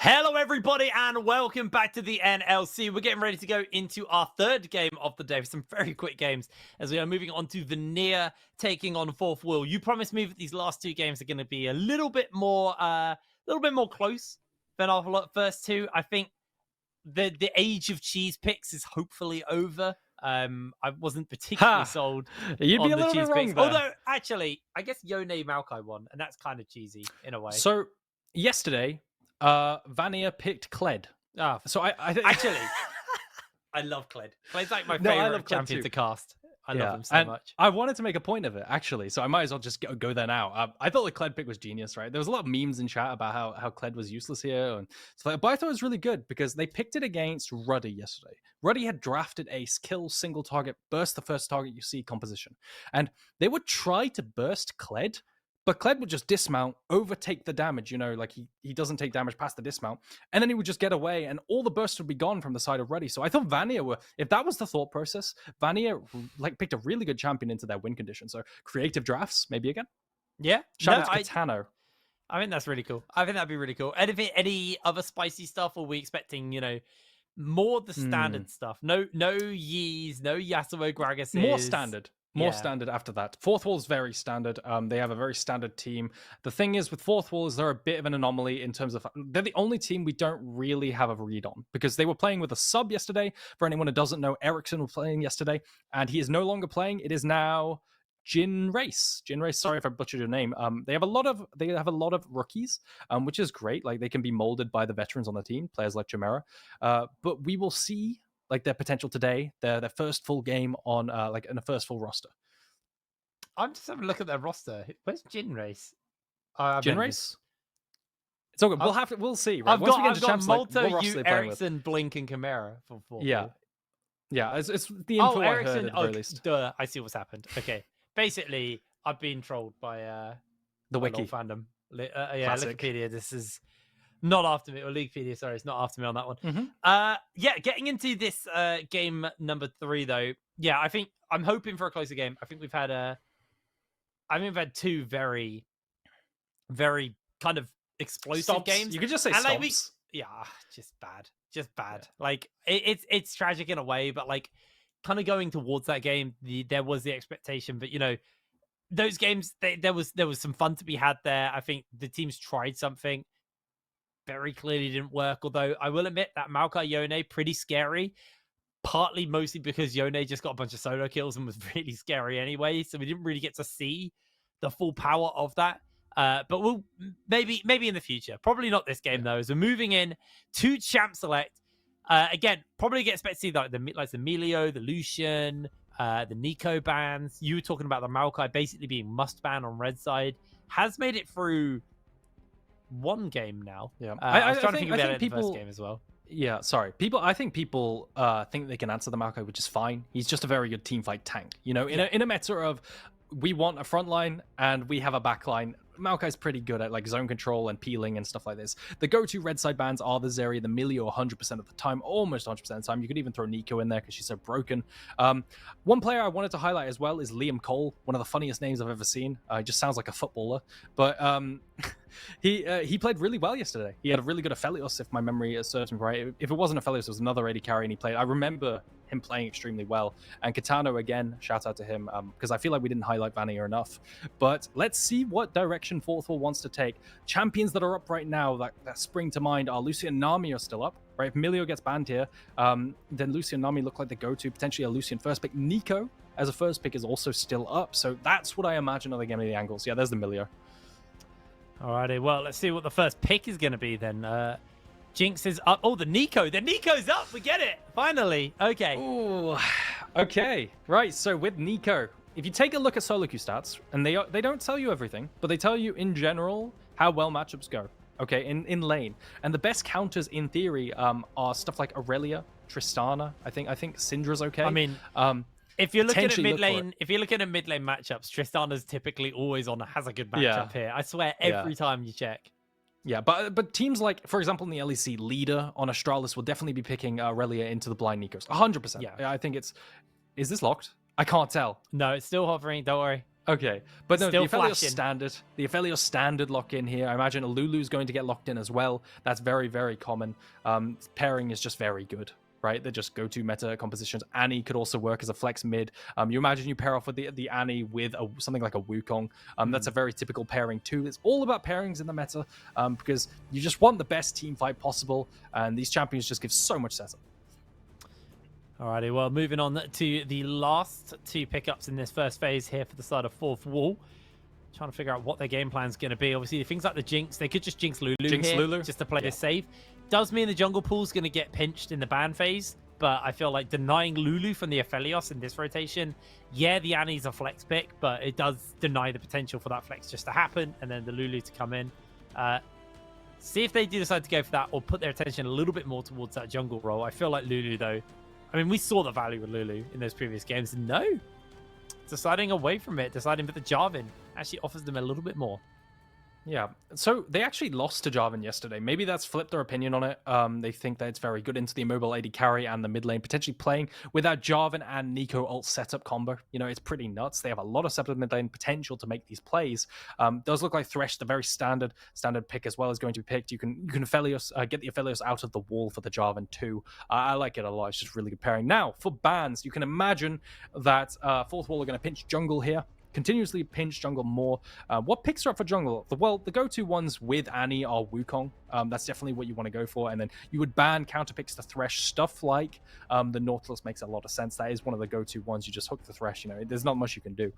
Hello, everybody, and welcome back to the NLC. We're getting ready to go into our third game of the day for some very quick games as we are moving on to Vanir taking on Fourth Wheel. You promised me that these last two games are going to be a little bit more close than our first two. I think the age of cheese picks is hopefully over. I wasn't particularly sold You'd be on a the little cheese bit wrong picks. there. Although, actually, I guess Yone Maokai won, and that's kind of cheesy in a way. So yesterday, Vanir picked Kled. So I think actually, I love Kled. Kled's like my No, I favorite love Kled champion too. to cast. I love him so and much. I wanted to make a point of it, actually, so I might as well just go there now. I thought the Kled pick was genius, right? There was a lot of memes in chat about how Kled was useless here, and so, but I thought it was really good because they picked it against Ruddy yesterday. Ruddy had drafted a kill single target, burst the first target you see composition, and they would try to burst Kled, but Kled would just dismount, overtake the damage, like he doesn't take damage past the dismount, and then he would just get away, and all the burst would be gone from the side of Ruddy. So I thought Vanir if that was the thought process, Vanir picked a really good champion into their win condition. So creative drafts, maybe again. Yeah. Shout out to Katano. I think that's really cool. I think that'd be really cool. And if any other spicy stuff, or are we expecting, more of the standard stuff? No Yees, no Yasuo Gragas. More standard. More standard after that. Fourth Wall is very standard. They have a very standard team. The thing is, with Fourth Wall, is they're a bit of an anomaly in terms of they're the only team we don't really have a read on because they were playing with a sub yesterday. For anyone who doesn't know, Ericsson was playing yesterday, and he is no longer playing. It is now Jin Race. Sorry if I butchered your name. They have a lot of rookies, which is great. Like they can be molded by the veterans on the team, players like Chimera. But we will see their potential today, their first full game on in a first full roster. I'm just having a look at their roster. Where's Jin Race? Jin Race? It's all good. We'll see. Right? I've got Malto, Ericsson, Blink, and Chimera for Fourth Wall. Yeah. It's the info I heard at the very least. Duh, I see what's happened. Okay, basically, I've been trolled by the wiki fandom. Wikipedia. This is not after me, or Leaguepedia, sorry, it's not after me on that one. Getting into this game number 3 though. Yeah, I'm hoping for a closer game. I think we've had two very, very kind of explosive games. You could just say stomps. Just bad. Yeah. Like it's tragic in a way, but like kind of going towards that game, there was the expectation, but those games, there was some fun to be had there. I think the teams tried something. Very clearly didn't work, although I will admit that Maokai Yone pretty scary, mostly because Yone just got a bunch of solo kills and was really scary anyway, so we didn't really get to see the full power of that. But we'll maybe in the future. Probably not this game though, as we're moving in to Champ Select. Again, probably get expect to see the Melio, the Lucian, the Nico bans. You were talking about the Maokai basically being must ban on red side. Has made it through one game now. Yeah, I was trying to think about it in the first game as well. Yeah, sorry. I think people think they can answer the Maokai, which is fine. He's just a very good teamfight tank. In a meta of we want a front line and we have a back line. Maokai's pretty good at zone control and peeling and stuff like this. The go-to red side bans are the Zarya, the Melio 100% of the time, almost 100% of the time. You could even throw Nico in there because she's so broken. One player I wanted to highlight as well is Liam Cole, one of the funniest names I've ever seen. He just sounds like a footballer, but he played really well yesterday. He had a really good Aphelios, if my memory serves me right. If it wasn't Aphelios, it was another AD carry, and he played. I remember him playing extremely well. And Katano, again, shout out to him, because I feel like we didn't highlight Vanir enough. But let's see what direction Fourth Wall wants to take. Champions that are up right now that spring to mind are Lucy and Nami are still up. Right, if Melio gets banned here, then Lucy and Nami look like the go-to, potentially a Lucian first pick. Nico as a first pick is also still up. So that's what I imagine are the game of the angles. Yeah, there's the Melio. Alrighty, well, let's see what the first pick is going to be then. Jinx is up. Oh, the Nico's up. We get it. Finally. Okay. Ooh, okay. Right, so with Nico, if you take a look at solo queue stats, and they don't tell you everything, but they tell you in general how well matchups go. Okay, in lane. And the best counters in theory are stuff like Aurelia, Tristana. I think Syndra's okay. I mean, if you're looking at mid lane, matchups, Tristana's typically always has a good matchup here. I swear, every time you check. Yeah, but teams like, for example, in the LEC, Leader on Astralis will definitely be picking Aurelia into the blind Nikos. 100%. Yeah, I think is this locked? I can't tell. No, it's still hovering. Don't worry. Okay, but no, Still the Aphelios flashing. standard. The Aphelios standard lock in here. I imagine a Lulu's going to get locked in as well. That's very, very common. Pairing is just very good, right? They're just go-to meta compositions. Annie could also work as a flex mid. You imagine you pair off with the Annie with something like a Wukong. That's a very typical pairing too. It's all about pairings in the meta because you just want the best team fight possible, and these champions just give so much setup. Alrighty, well, moving on to the last two pickups in this first phase here for the side of Fourth Wall. Trying to figure out what their game plan is going to be. Obviously, things like the Jinx, they could just Jinx Lulu here, just to play this safe. Does mean the jungle pool is going to get pinched in the ban phase, but I feel like denying Lulu from the Aphelios in this rotation, yeah, the Annie's a flex pick, but it does deny the potential for that flex just to happen, and then the Lulu to come in. See if they do decide to go for that or put their attention a little bit more towards that jungle role. I feel like Lulu, though, I mean, we saw the value of Lulu in those previous games. No, deciding away from it, deciding that the Jarvan actually offers them a little bit more. Yeah, so they actually lost to Jarvan yesterday. Maybe that's flipped their opinion on it. They think that it's very good into the immobile AD carry and the mid lane, potentially playing with that Jarvan and Nico ult setup combo. You know, it's pretty nuts. They have a lot of separate mid lane potential to make these plays. Does look like Thresh, the very standard pick as well, is going to be picked. You can Aphelios, get the Aphelios out of the wall for the Jarvan too. I like it a lot. It's just really good pairing. Now, for bans, you can imagine that Fourth Wall are going to pinch jungle here. Continuously pinch jungle more. What picks are up for jungle? Well, the go-to ones with Annie are Wukong. That's definitely what you want to go for. And then you would ban counter picks to Thresh. Stuff like the Nautilus makes a lot of sense. That is one of the go-to ones. You just hook the Thresh. You know, there's not much you can do.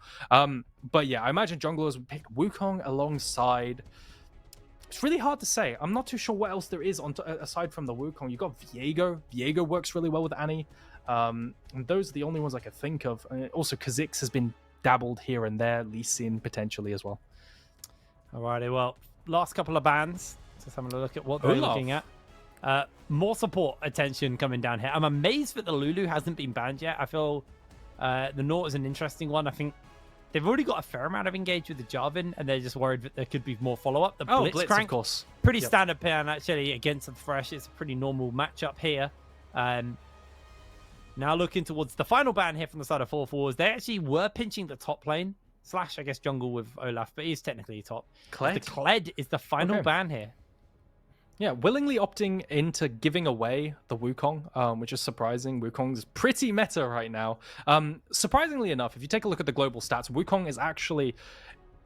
But yeah, I imagine junglers would pick Wukong alongside. It's really hard to say. I'm not too sure what else there is aside from the Wukong. You got Viego. Viego works really well with Annie. And those are the only ones I could think of. Also, Kha'Zix has been dabbled here and there, Lee Sin potentially as well. Alrighty, well, last couple of bans. Just having a look at what they're looking at. More support attention coming down here. I'm amazed that the Lulu hasn't been banned yet. I feel the Naut is an interesting one. I think they've already got a fair amount of engage with the Jarvan, and they're just worried that there could be more follow-up. The Blitz, of course. Pretty standard pan, actually, against the Thresh. It's a pretty normal matchup here. Now looking towards the final ban here from the side of Fourth Wars, they actually were pinching the top lane, / I guess jungle with Olaf, but he's technically top. Kled? The Kled is the final ban here. Yeah, willingly opting into giving away the Wukong, which is surprising. Wukong's pretty meta right now. Surprisingly enough, if you take a look at the global stats, Wukong is actually...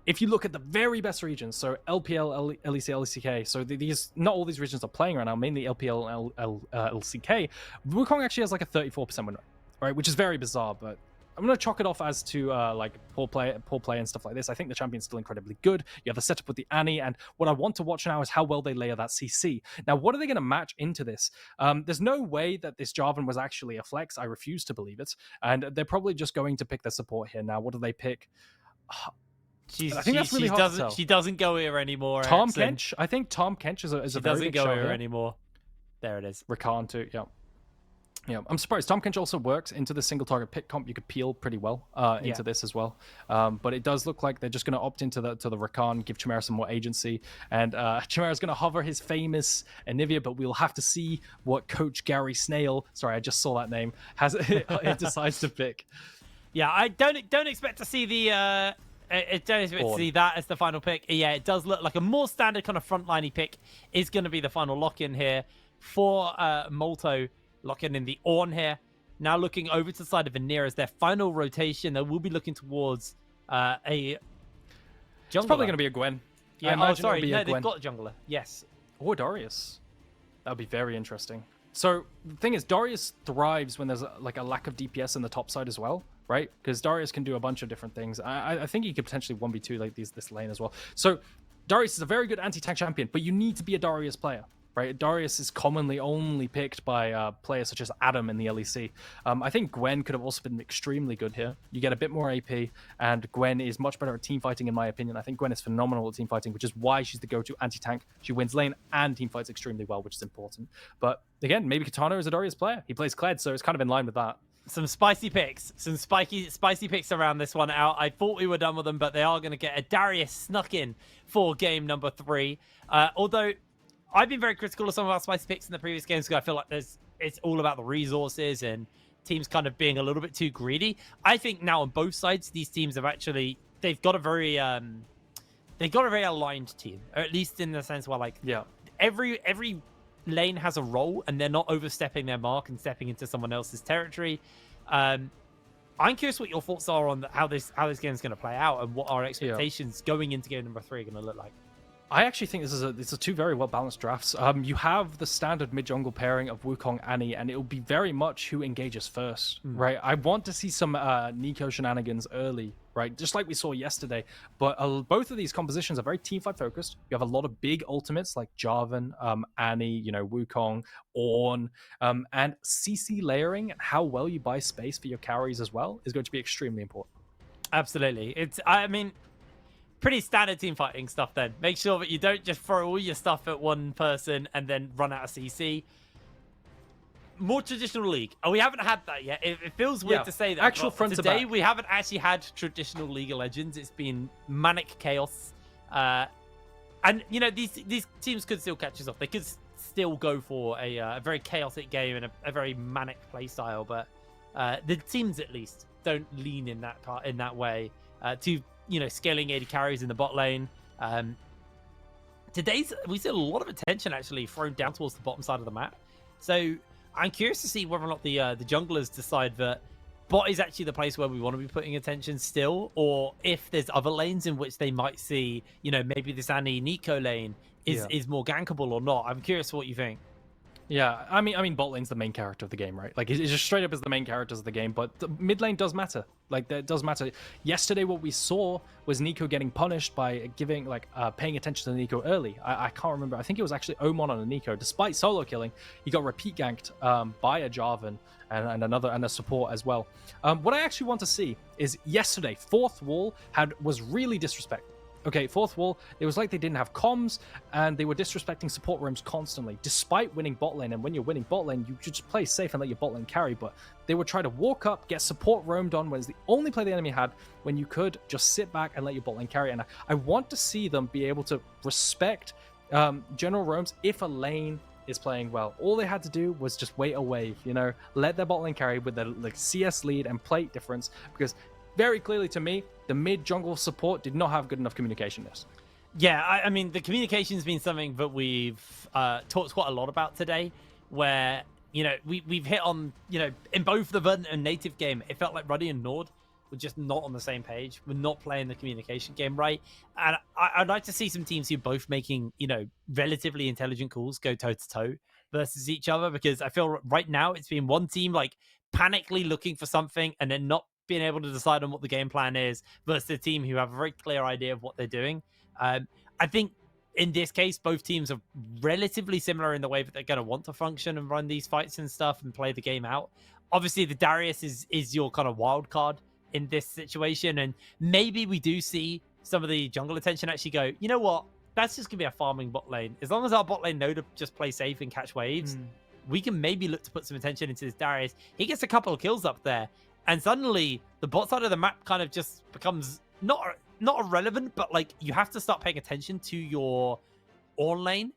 If you look at the very best regions, so LPL, LEC, LECK, so these not all these regions are playing right now, mainly LPL, LCK, Wukong actually has like a 34% win rate, right? Which is very bizarre, but I'm going to chalk it off as to like poor play and stuff like this. I think the champion's still incredibly good. You have the setup with the Annie, and what I want to watch now is how well they layer that CC. Now, what are they going to match into this? There's no way that this Jarvan was actually a flex. I refuse to believe it. And they're probably just going to pick their support here. Now, what do they pick? I think that's really hard to tell. She doesn't go here anymore. Tom Kench. I think Tom Kench is a very big doesn't go here here anymore. There it is. Rakan too. Yeah. I'm surprised. Tom Kench also works into the single target pick comp. You could peel pretty well into this as well. But it does look like they're just going to opt into the Rakan, give Chimera some more agency, and Chimera's going to hover his famous Anivia. But we'll have to see what Coach Gary Snail. Sorry, I just saw that name. It decides to pick. Yeah, I don't expect to see the. Don't expect to see that as the final pick. Yeah, it does look like a more standard kind of frontliney pick is going to be the final lock-in here for Molto, locking in the Ornn here. Now looking over to the side of Vanir as their final rotation. They will be looking towards a jungler. It's probably going to be a Gwen. Yeah, sorry. No, they've got a jungler. Yes. Or Darius. That would be very interesting. So the thing is, Darius thrives when there's like a lack of DPS in the top side as well, right? Because Darius can do a bunch of different things. I think he could potentially 1v2 like this lane as well. So Darius is a very good anti-tank champion, but you need to be a Darius player, right? Darius is commonly only picked by players such as Adam in the LEC. I think Gwen could have also been extremely good here. You get a bit more AP, and Gwen is much better at team fighting, in my opinion. I think Gwen is phenomenal at team fighting, which is why she's the go-to anti-tank. She wins lane and team fights extremely well, which is important. But again, maybe Katana is a Darius player. He plays Kled, so it's kind of in line with that. Some spicy picks, some spicy picks around this one out. I thought we were done with them, but they are going to get a Darius snuck in for game number 3. Although I've been very critical of some of our spicy picks in the previous games because I feel like it's all about the resources and teams kind of being a little bit too greedy. I think now on both sides, these teams have actually they've got a very aligned team, or at least in the sense where like every lane has a role and they're not overstepping their mark and stepping into someone else's territory. I'm curious what your thoughts are on how this game is going to play out and what our expectations going into game number 3 are going to look like. I actually think these are two very well balanced drafts. You have the standard mid jungle pairing of Wukong, Annie, and it will be very much who engages first, right? I want to see some Nico shenanigans early, right? Just like we saw yesterday. But both of these compositions are very teamfight focused. You have a lot of big ultimates like Jarvan, Annie, Wukong, Ornn, and CC layering and how well you buy space for your carries as well is going to be extremely important. Absolutely, pretty standard team fighting stuff then. Make sure that you don't just throw all your stuff at one person and then run out of CC. More traditional League. Oh, we haven't had that yet. It feels weird to say that. Actual front to back. Today, we haven't actually had traditional League of Legends. It's been manic chaos. And, these teams could still catch us off. They could still go for a very chaotic game and a very manic play style. But the teams, at least, don't lean in that way to scaling 80 carries in the bot lane. We see a lot of attention actually thrown down towards the bottom side of the map. So I'm curious to see whether or not the junglers decide that bot is actually the place where we want to be putting attention still, or if there's other lanes in which they might see, maybe this Annie Nico lane is more gankable or not. I'm curious what you think. Yeah, I mean, bot lane's the main character of the game, right? Like, it's just straight up as the main characters of the game, but the mid lane does matter. Like, that does matter. Yesterday, what we saw was Nico getting punished by paying attention to Nico early. I can't remember. I think it was actually Omen on a Nico. Despite solo killing, he got repeat ganked by a Jarvan and a support as well. What I actually want to see is yesterday, fourth wall was really disrespectful. Okay, fourth wall, it was like they didn't have comms, and they were disrespecting support rooms constantly, despite winning bot lane. And when you're winning bot lane, you just play safe and let your bot lane carry. But they would try to walk up, get support roamed on when it's the only play the enemy had, when you could just sit back and let your bot lane carry. And I want to see them be able to respect general roams if a lane is playing well. All they had to do was just wait a wave, let their bot lane carry with their CS lead and plate difference, because very clearly to me, the mid-jungle support did not have good enough communication in this. Yeah, I mean, the communication's been something that we've talked quite a lot about today, where, we've hit on, in both the Verdant and Native game, it felt like Ruddy and Nord were just not on the same page. We're not playing the communication game right. And I'd like to see some teams who are both making, relatively intelligent calls go toe-to-toe versus each other, because I feel right now it's been one team, panically looking for something and then not being able to decide on what the game plan is versus the team who have a very clear idea of what they're doing. I think in this case, both teams are relatively similar in the way that they're going to want to function and run these fights and stuff and play the game out. Obviously, the Darius is your kind of wild card in this situation. And maybe we do see some of the jungle attention actually go, you know what? That's just going to be a farming bot lane. As long as our bot lane know to just play safe and catch waves, we can maybe look to put some attention into this Darius. He gets a couple of kills up there. And suddenly, the bot side of the map kind of just becomes not irrelevant, but you have to start paying attention to your Ornn lane,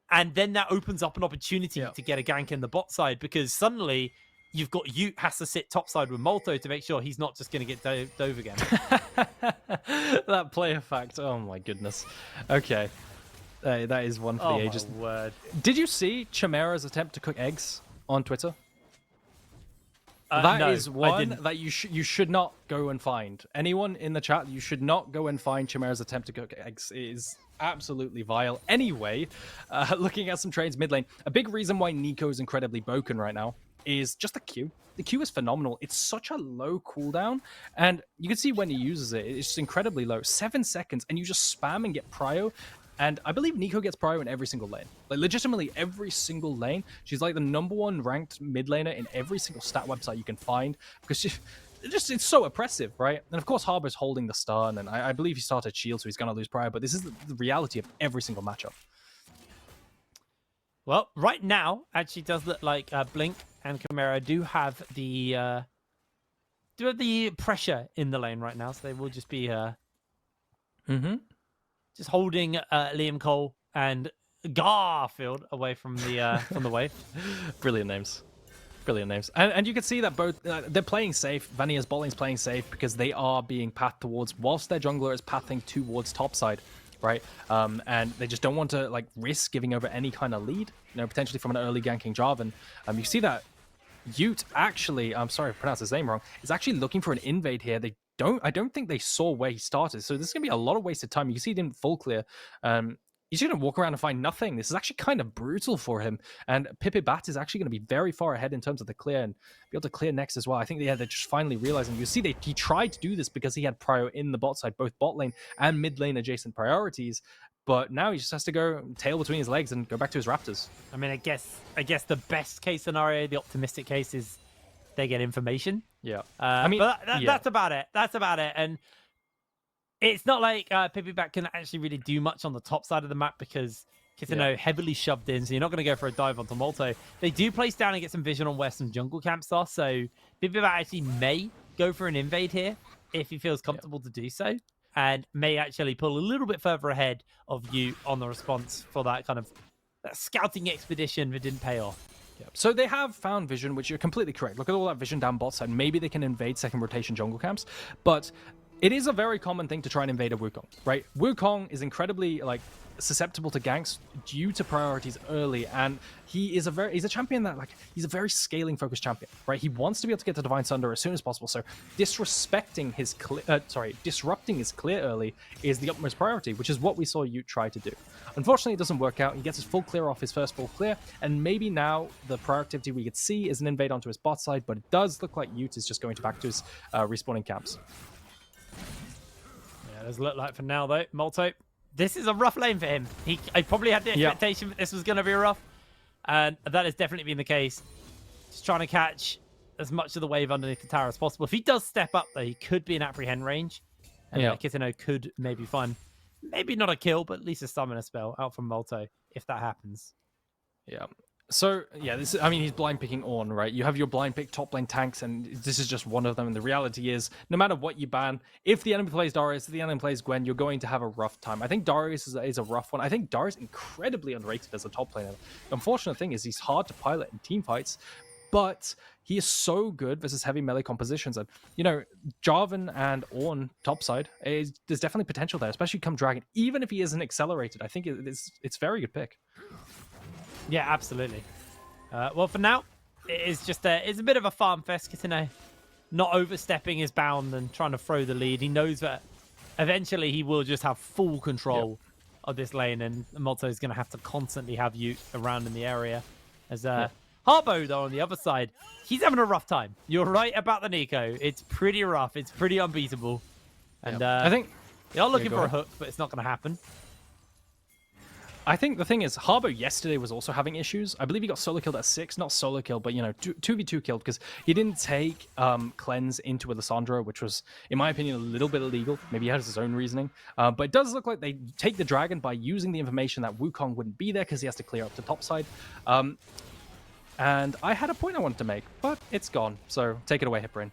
and then that opens up an opportunity to get a gank in the bot side, because suddenly you've got Ute has to sit topside with Molto to make sure he's not just going to get dove again. That player fact, oh my goodness. Okay, that is one for the ages. My word. Did you see Chimera's attempt to cook eggs on Twitter? That is one that you should not go and find. Anyone in the chat, you should not go and find Chimera's attempt to cook eggs. It is absolutely vile. Anyway, looking at some trades mid lane, a big reason why Nico is incredibly broken right now is just the Q. The Q is phenomenal. It's such a low cooldown, and you can see when he uses it, it's just incredibly low. 7 seconds, and you just spam and get prio. And I believe Nico gets prio in every single lane. Legitimately every single lane. She's the #1 ranked mid laner in every single stat website you can find, because it's so oppressive, right? And of course, Harbor's holding the stun, and I believe he started shield, so he's going to lose prio, but this is the reality of every single matchup. Well, right now, actually does look like Blink and Chimera do have the pressure in the lane right now, so they will just be just holding Liam Cole and Garfield away from the wave. Brilliant names. Brilliant names. And you can see that both they're playing safe. Vanir's bot lane's playing safe because they are being pathed towards, whilst their jungler is pathing towards topside, right? And they just don't want to like risk giving over any kind of lead, potentially from an early ganking Jarvan. You see that Ute actually, I'm sorry if I pronounced his name wrong, is actually looking for an invade here. I don't think they saw where he started. So there's going to be a lot of wasted time. You can see he didn't full clear. He's going to walk around and find nothing. This is actually kind of brutal for him. And Bat is actually going to be very far ahead in terms of the clear and be able to clear next as well. I think they're just finally realizing. You see, he tried to do this because he had prio in the bot side, both bot lane and mid lane adjacent priorities. But now he just has to go tail between his legs and go back to his Raptors. I mean, I guess the best case scenario, the optimistic case, is they get information. Yeah. But that's about it. That's about it. And it's not like Bat can actually really do much on the top side of the map because Kitano heavily shoved in, so you're not going to go for a dive onto Molto. They do place down and get some vision on where some jungle camps are, so Bat actually may go for an invade here if he feels comfortable to do so, and may actually pull a little bit further ahead of you on the response for that kind of scouting expedition that didn't pay off. Yep. So they have found vision, which you're completely correct. Look at all that vision down bot side. Maybe they can invade second rotation jungle camps, but it is a very common thing to try and invade a Wukong, right? Wukong is incredibly susceptible to ganks due to priorities early, and he's a champion that he's a very scaling focused champion, right? He wants to be able to get to Divine Sunder as soon as possible. So disrupting his clear early is the utmost priority, which is what we saw Ute try to do. Unfortunately, it doesn't work out. He gets his full clear off his first full clear, and maybe now the productivity we could see is an invade onto his bot side, but it does look like Ute is just going back to his respawning camps. Yeah, does look like for now though, Molto. This is a rough lane for him. I probably had the expectation that this was going to be rough, and that has definitely been the case. Just trying to catch as much of the wave underneath the tower as possible. If he does step up, though, he could be in apprehend range, and Kitano could maybe find, maybe not a kill, but at least a summon a spell out from Molto if that happens. Yeah. So, yeah, he's blind picking Ornn, right? You have your blind pick top lane tanks, and this is just one of them. And the reality is, no matter what you ban, if the enemy plays Darius, if the enemy plays Gwen, you're going to have a rough time. I think Darius is a rough one. I think Darius is incredibly underrated as a top laner. The unfortunate thing is he's hard to pilot in team fights, but he is so good versus heavy melee compositions. And, Jarvan and Ornn topside, there's definitely potential there, especially come Dragon. Even if he isn't accelerated, I think it's very good pick. Yeah, absolutely. Well, for now, it's a bit of a farm fest, Kitano. Not overstepping his bound and trying to throw the lead. He knows that eventually he will just have full control of this lane, and Molto is going to have to constantly have you around in the area. As Harbo, though, on the other side, he's having a rough time. You're right about the Nico. It's pretty rough. It's pretty unbeatable. And I think they are looking for a hook, but it's not going to happen. I think the thing is, Harbo yesterday was also having issues. I believe he got solo killed at 6, not solo kill, but 2v2 killed because he didn't take cleanse into a Lissandra, which was, in my opinion, a little bit illegal. Maybe he has his own reasoning. But it does look like they take the dragon by using the information that Wukong wouldn't be there because he has to clear up to topside. And I had a point I wanted to make, but it's gone. So take it away, Hipbrain.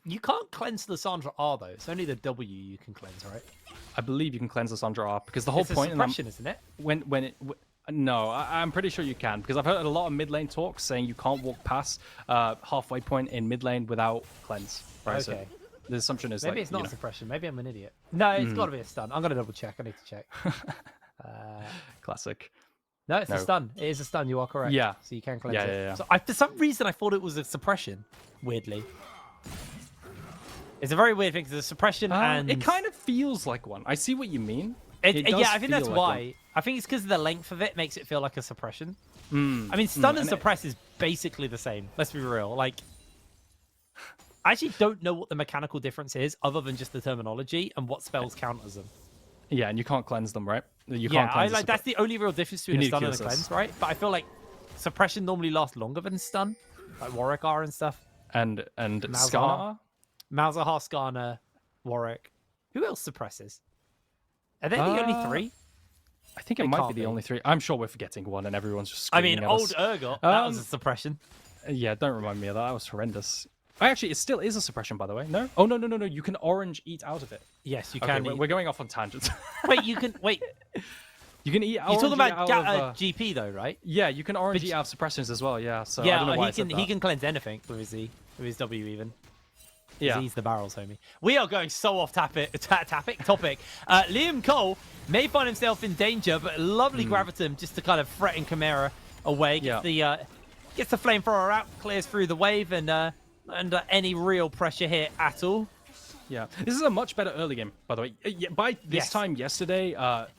You can't cleanse Lissandra R, though. It's only the W you can cleanse, right? I believe you can cleanse Lissandra R because the whole point... It's a suppression, isn't it? No, I'm pretty sure you can because I've heard a lot of mid lane talks saying you can't walk past halfway point in mid lane without cleanse. Right? Okay. So the assumption is maybe it's not a suppression. Maybe I'm an idiot. No, it's got to be a stun. I'm going to double check. I need to check. Classic. No, it's a stun. It is a stun. You are correct. Yeah. So you can cleanse it. Yeah. So for some reason, I thought it was a suppression, weirdly. It's a very weird thing because the suppression and... It kind of feels like one. I see what you mean. I think that's why. I think it's because the length of it makes it feel like a suppression. I mean, stun and suppress is basically the same. Let's be real. I actually don't know what the mechanical difference is other than just the terminology and what spells count as them. Yeah, and you can't cleanse them, right? You can't cleanse that's the only real difference between a stun and a cleanse, right? But I feel like suppression normally lasts longer than stun, like Warwick R and stuff. And Skarner? Malzahar, Skarner, Warwick. Who else suppresses? Are they the only 3? I think it might be the only 3. I'm sure we're forgetting one and everyone's just screaming at us. Urgot, that was a suppression. Yeah, don't remind me of that. That was horrendous. Actually, it still is a suppression, by the way. No? Oh, no. You can orange eat out of it. Yes, you can. We're going off on tangents. Wait, you can... Wait. You can eat You're talking RNG about out of, GP though, right? yeah, you can RNG out of suppressions as well. Yeah, so I Yeah, don't know why I said he that. can cleanse anything with his Z, with his W even. Yeah. He's the barrels, homie. We are going so off topic. Liam Cole may find himself in danger, but lovely Gravitum just to kind of threaten Chimera away. Gets the flamethrower out, clears through the wave, and under any real pressure here at all. Yeah, this is a much better early game, by the way. By this time yesterday,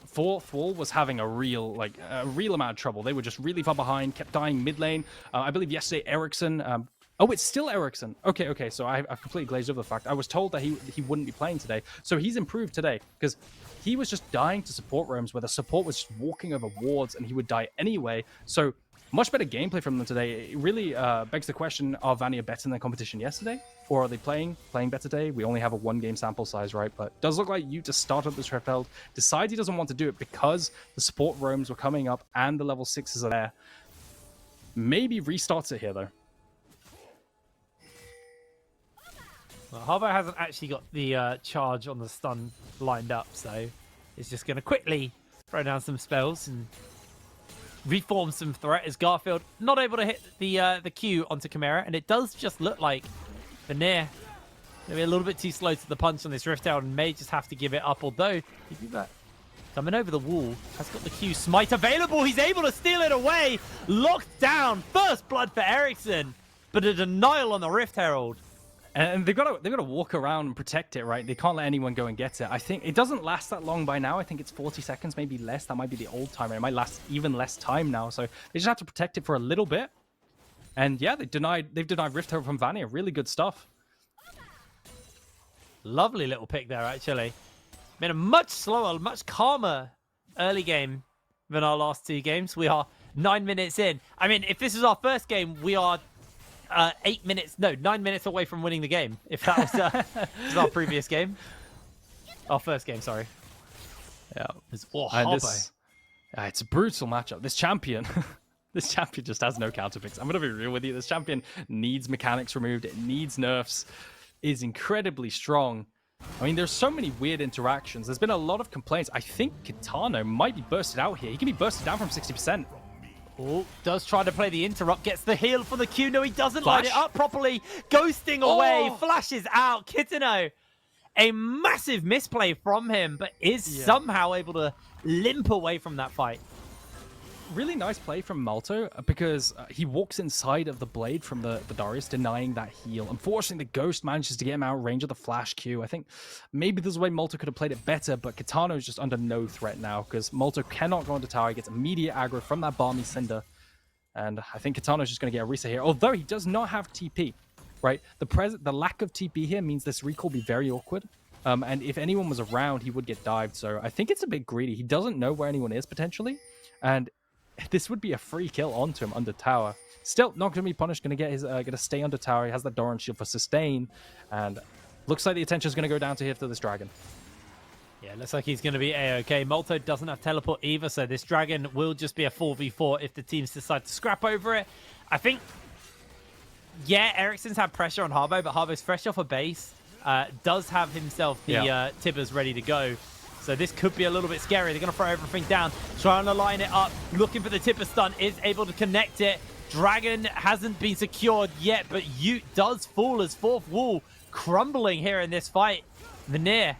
fourth wall was having a real amount of trouble. They were just really far behind, kept dying mid lane. I believe yesterday Ericsson. Oh, it's still Ericsson. Okay. So I've completely glazed over the fact. I was told that he wouldn't be playing today. So he's improved today because he was just dying to support roams where the support was just walking over wards and he would die anyway. So much better gameplay from them today. It really begs the question, are Vanir better than their competition yesterday? Or are they playing better today? We only have a 1-game sample size, right? But it does look like you just started this Rifteld, decides he doesn't want to do it because the support roams were coming up and the level 6s are there. Maybe restarts it here, though. Well, Harbo hasn't actually got the charge on the stun lined up, so he's just going to quickly throw down some spells and reform some threat as Garfield not able to hit the Q onto Chimera, and it does just look like Vanir maybe a little bit too slow to the punch on this Rifteld and may just have to give it up, although coming over the wall, has got the Q smite available. He's able to steal it away. Locked down. First blood for Ericsson, but a denial on the Rift Herald. And they've got to walk around and protect it, right? They can't let anyone go and get it. I think it doesn't last that long by now. I think it's 40 seconds, maybe less. That might be the old timer. It might last even less time now. So they just have to protect it for a little bit. And yeah, they've denied Rift Herald from Vanir. Really good stuff. Lovely little pick there, actually. Been a much slower, much calmer early game than our last 2 games. We are 9 minutes in. I mean, if this is our first game, we are 9 minutes away from winning the game. If that was our previous game. Our first game, sorry. Yeah. It's a brutal matchup. This champion... This champion just has no counter picks. I'm going to be real with you. This champion needs mechanics removed. It needs nerfs. Is incredibly strong. I mean, there's so many weird interactions. There's been a lot of complaints. I think Kitano might be bursted out here. He can be bursted down from 60%. Oh, does try to play the interrupt. Gets the heal for the Q. No, he doesn't line it up properly. Ghosting away. Flashes out. Kitano. A massive misplay from him, but is somehow able to limp away from that fight. Really nice play from Malto because he walks inside of the blade from the Darius, denying that heal. Unfortunately, the Ghost manages to get him out of range of the flash Q. I think maybe there's a way Malto could have played it better, but Kitano is just under no threat now because Malto cannot go into tower. He gets immediate aggro from that Balmy Cinder. And I think Kitano is just going to get a reset here, although he does not have TP, right? The lack of TP here means this recall will be very awkward. And if anyone was around, he would get dived. So I think it's a bit greedy. He doesn't know where anyone is potentially. And this would be a free kill onto him under tower. Still not going to be punished. Going to get his, going to stay under tower. He has that Doran shield for sustain, and looks like the attention is going to go down to here for this dragon. Yeah, looks like he's going to be A-okay. Malto doesn't have teleport either, so this dragon will just be a 4v4 if the teams decide to scrap over it. I think, yeah, Ericsson's had pressure on Harbo, but Harbo's fresh off a base. Does have himself the Tibbers ready to go. So this could be a little bit scary. They're going to throw everything down, trying to line it up, looking for the Tipper stun, is able to connect it. Dragon hasn't been secured yet, but Ute does fall as fourth wall crumbling here in this fight. Vanir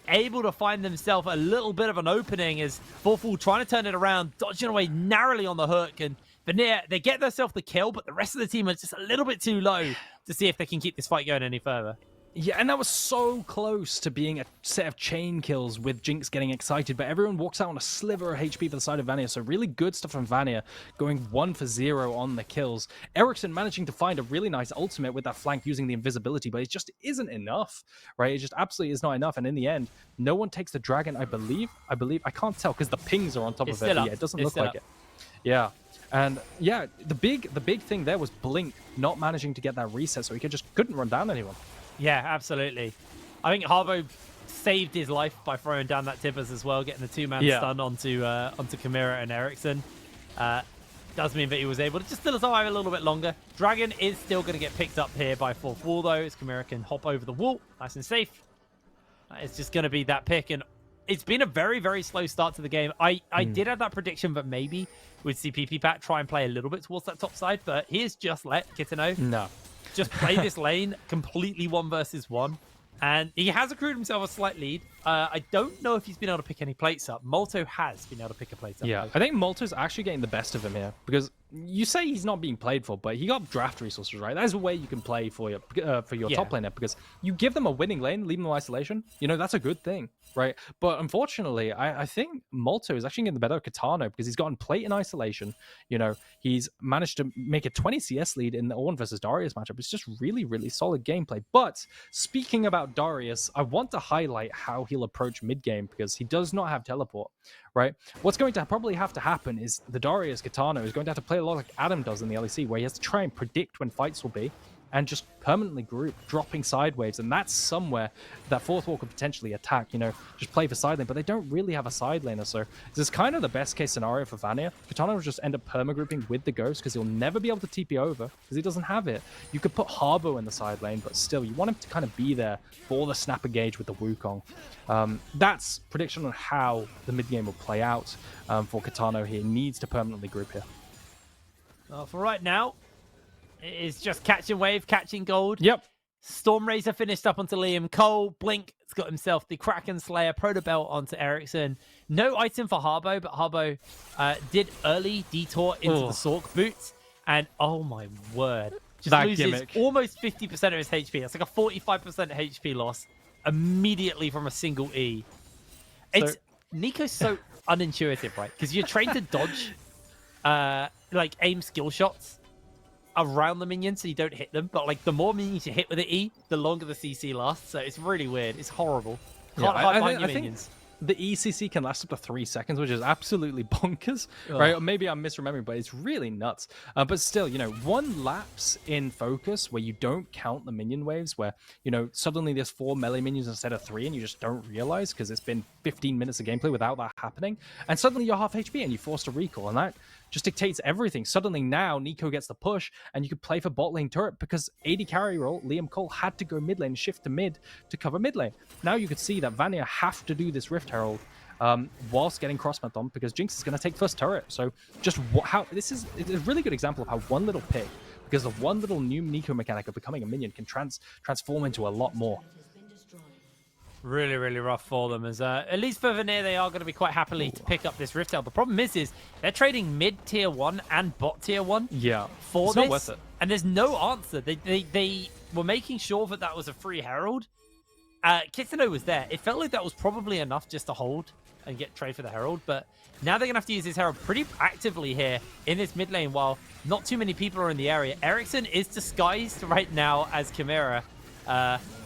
able to find themselves a little bit of an opening as fourth wall trying to turn it around, dodging away narrowly on the hook. And Vanir, they get themselves the kill, but the rest of the team are just a little bit too low to see if they can keep this fight going any further. Yeah, and that was so close to being a set of chain kills with Jinx getting excited, but everyone walks out on a sliver of HP for the side of Vanir, so really good stuff from Vanir, going 1 for 0 on the kills. Ericsson managing to find a really nice ultimate with that flank using the invisibility, but it just isn't enough, right? It just absolutely is not enough, and in the end, no one takes the dragon, I believe. I can't tell, because the pings are on top of it, but yeah, it doesn't look like it. Yeah. And yeah, the big thing there was Blink not managing to get that reset, so he just couldn't run down anyone. Yeah, absolutely. I think Harbo saved his life by throwing down that Tibbers as well, getting the 2-man stun onto Chimera and Ericsson. Does mean that he was able to just still survive a little bit longer. Dragon is still going to get picked up here by fourth wall, though, as Chimera can hop over the wall nice and safe. It's just going to be that pick, and it's been a very, very slow start to the game. I did have that prediction that maybe we'd see PP try and play a little bit towards that top side, but he's just let Kitano just play this lane completely 1 versus 1. And he has accrued himself a slight lead. I don't know if he's been able to pick any plates up. Molto has been able to pick a plate up. Yeah, I think Molto's actually getting the best of him here because you say he's not being played for, but he got draft resources, right? That is a way you can play for your top laner because you give them a winning lane, leave them in isolation. You know, that's a good thing, right? But unfortunately, I think Molto is actually getting the better of Kitano because he's gotten plate in isolation. You know, he's managed to make a 20 CS lead in the Ornn versus Darius matchup. It's just really, really solid gameplay. But speaking about Darius, I want to highlight how he'll approach mid game because he does not have teleport, right? What's going to probably have to happen is the Darius Kitano is going to have to play a lot like Adam does in the LEC, where he has to try and predict when fights will be and just permanently group, dropping sideways. And that's somewhere that fourth wall could potentially attack, you know, just play for side lane, but they don't really have a side laner. So this is kind of the best case scenario for Vanir. Kitano will just end up perma-grouping with the Ghost because he'll never be able to TP over because he doesn't have it. You could put Harbo in the side lane, but still, you want him to kind of be there for the snap engage with the Wukong. That's prediction on how the mid game will play out for Kitano here. He needs to permanently group here. Well, for right now, it is just catching wave, catching gold. Yep. Stormrazor finished up onto Liam Cole. Blink has got himself the Kraken Slayer Proto Belt onto Ericsson. No item for Harbo, but Harbo did early detour into the Sork boots. And oh my word. Just that loses gimmick. Almost 50% of his HP. That's like a 45% HP loss immediately from a single E. It's Nico's so unintuitive, right? Because you're trained to dodge, like aim skill shots around the minions so you don't hit them, but like the more minions you hit with the E, the longer the CC lasts. So it's really weird. It's horrible. Can't hide behind your minions. The ECC can last up to 3 seconds, which is absolutely bonkers, right? Or maybe I'm misremembering, but it's really nuts. But still, you know, one lapse in focus where you don't count the minion waves, where, you know, suddenly there's 4 melee minions instead of 3, and you just don't realize because it's been 15 minutes of gameplay without that happening. And suddenly you're half HP and you forced a recall, and that just dictates everything. Suddenly now Nico gets the push and you could play for bot lane turret because AD carry role, Liam Cole had to go mid lane, shift to mid to cover mid lane. Now you could see that Vanir have to do this Rift Herald whilst getting cross-mapped on because Jinx is going to take first turret. So just how this is a really good example of how one little pick, because of one little new Nico mechanic of becoming a minion, can transform into a lot more. Really, really rough for them. As at least for Vanir, they are going to be quite happily to pick up this Rift Herald. The problem is they're trading mid tier 1 and bot tier 1. Yeah, for it's this, not worth it. And there's no answer. They were making sure that that was a free Herald. Kitano was there. It felt like that was probably enough just to hold and get trade for the Herald, but now they're going to have to use this Herald pretty actively here in this mid lane while not too many people are in the area. Ericsson is disguised right now as Chimera.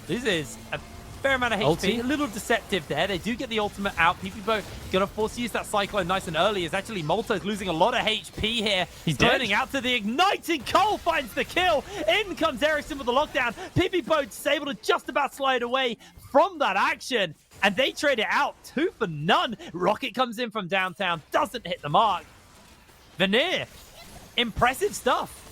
This is a fair amount of HP, a little deceptive there. They do get the ultimate out. PPBO gonna force to use that Cyclone nice and early, as actually Molto's losing a lot of HP here. He's turning out to the igniting. Cole finds the kill. In comes Ericsson with the lockdown. PPBO's able to just about slide away from that action, and they trade it out 2 for none. Rocket comes in from downtown, doesn't hit the mark. Vanir, impressive stuff.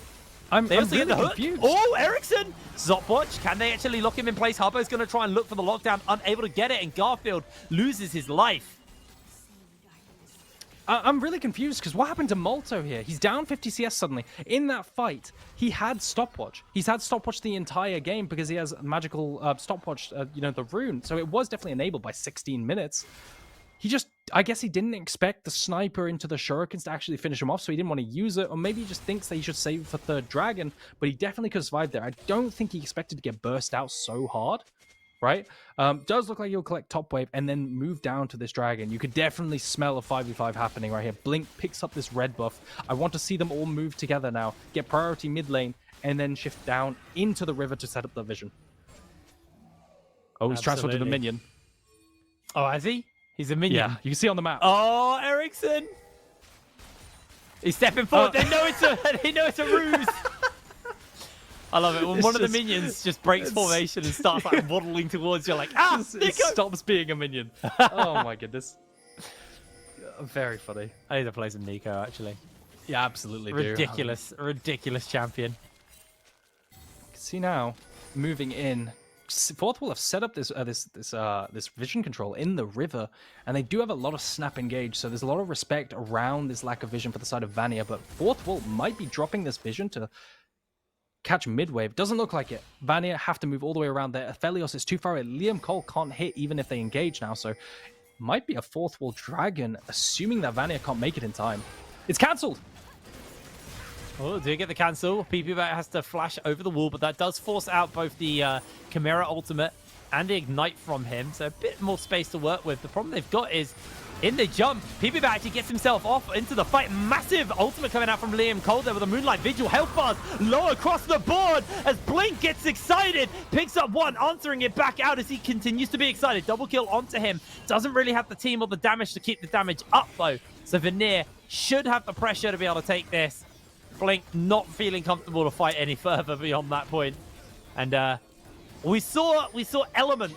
I'm really confused. Oh, Ericsson! Zopwatch, can they actually lock him in place? Harbo's going to try and look for the lockdown, unable to get it, and Garfield loses his life. I'm really confused because what happened to Molto here? He's down 50 CS suddenly. In that fight, he had Stopwatch. He's had Stopwatch the entire game because he has magical Stopwatch, you know, the rune. So it was definitely enabled by 16 minutes. He just, I guess he didn't expect the sniper into the shurikens to actually finish him off, so he didn't want to use it, or maybe he just thinks that he should save it for third dragon, but he definitely could have survived there. I don't think he expected to get burst out so hard, right? Does look like he'll collect top wave and then move down to this dragon. You could definitely smell a 5v5 happening right here. Blink picks up this red buff. I want to see them all move together now, get priority mid lane, and then shift down into the river to set up the vision. Oh, he's transferred to the minion. Oh, has he? He's a minion. Yeah, you can see on the map. Oh, Ericsson! He's stepping forward. They know it's a ruse. I love it when one of the minions just breaks formation and starts like waddling towards you, like it stops being a minion. Oh my goodness! Very funny. I need to play some Nico actually. Yeah, absolutely. Ridiculous champion. See now, moving in Fourth Wall have set up this vision control in the river, and they do have a lot of snap engage. So there's a lot of respect around this lack of vision for the side of Vanir. But Fourth Wall might be dropping this vision to catch mid-wave. Doesn't look like it. Vanir have to move all the way around there. Aphelios is too far away. Liam Cole can't hit even if they engage now. So might be a Fourth Wall Dragon, assuming that Vanir can't make it in time. It's cancelled. Oh, do you get the cancel? PP has to flash over the wall, but that does force out both the Chimera ultimate and the ignite from him, so a bit more space to work with. The problem they've got is in the jump, PP actually gets himself off into the fight. Massive ultimate coming out from Liam Cole there with a Moonlight Vigil. Health bars low across the board as Blink gets excited. Picks up one, answering it back out as he continues to be excited. Double kill onto him. Doesn't really have the team or the damage to keep the damage up though. So Vanir should have the pressure to be able to take this. Blink not feeling comfortable to fight any further beyond that point. And we saw elements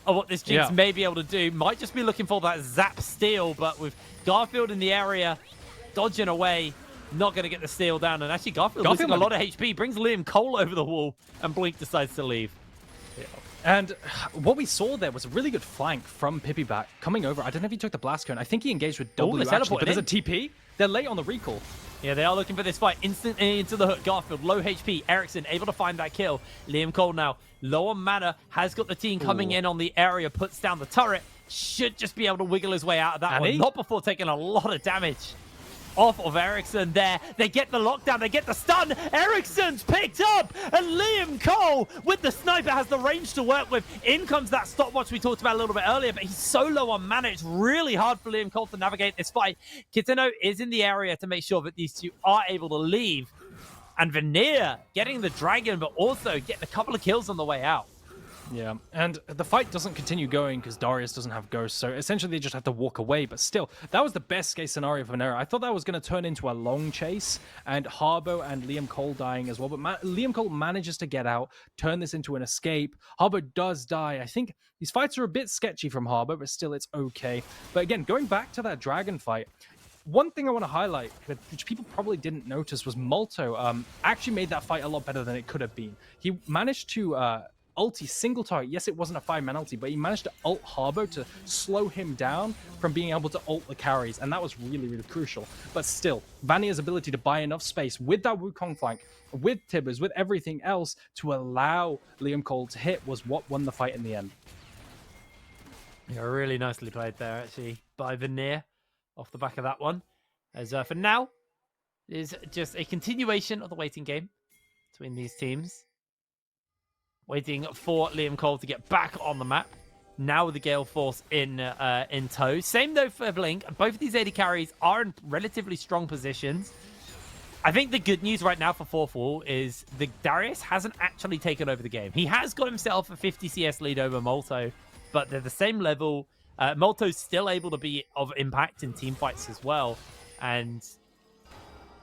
of what this Jinx may be able to do. Might just be looking for that zap steal, but with Garfield in the area, dodging away, not going to get the steal down. And actually Garfield losing a lot of HP, brings Liam Cole over the wall, and Blink decides to leave. Yeah. And what we saw there was a really good flank from Pipiback coming over. I don't know if he took the blast cone. I think he engaged with W actually, but there's a TP. They're late on the recall. Yeah, they are looking for this fight. Instantly into the hook. Garfield, low HP. Ericsson able to find that kill. Liam Cole now low on mana. Has got the team coming in on the area. Puts down the turret. Should just be able to wiggle his way out of that one. Not before taking a lot of damage off of Ericsson there. They get the lockdown. They get the stun. Ericsson's picked up. And Liam Cole with the sniper has the range to work with. In comes that stopwatch we talked about a little bit earlier, but he's so low on mana. It's really hard for Liam Cole to navigate this fight. Kitano is in the area to make sure that these two are able to leave. And Vanir getting the dragon, but also getting a couple of kills on the way out. Yeah, and the fight doesn't continue going because Darius doesn't have Ghost, so essentially they just have to walk away. But still, that was the best case scenario for Vanera. I thought that was going to turn into a long chase, and Harbo and Liam Cole dying as well. But Liam Cole manages to get out, turn this into an escape. Harbo does die. I think these fights are a bit sketchy from Harbo, but still, it's okay. But again, going back to that dragon fight, one thing I want to highlight, which people probably didn't notice, was Molto actually made that fight a lot better than it could have been. He managed to ulti single target. Yes, it wasn't a 5-man ulti, but he managed to ult Harbo to slow him down from being able to ult the carries, and that was really, really crucial. But still, Vanir's ability to buy enough space with that Wukong flank, with Tibbers, with everything else to allow Liam Cole to hit was what won the fight in the end. Yeah, really nicely played there, actually, by Vanir off the back of that one. As for now, is just a continuation of the waiting game between these teams. Waiting for Liam Cole to get back on the map. Now with the Gale Force in tow. Same though for Blink. Both of these AD carries are in relatively strong positions. I think the good news right now for Fourth Wall is the Darius hasn't actually taken over the game. He has got himself a 50 CS lead over Molto, but they're the same level. Molto's still able to be of impact in team fights as well. And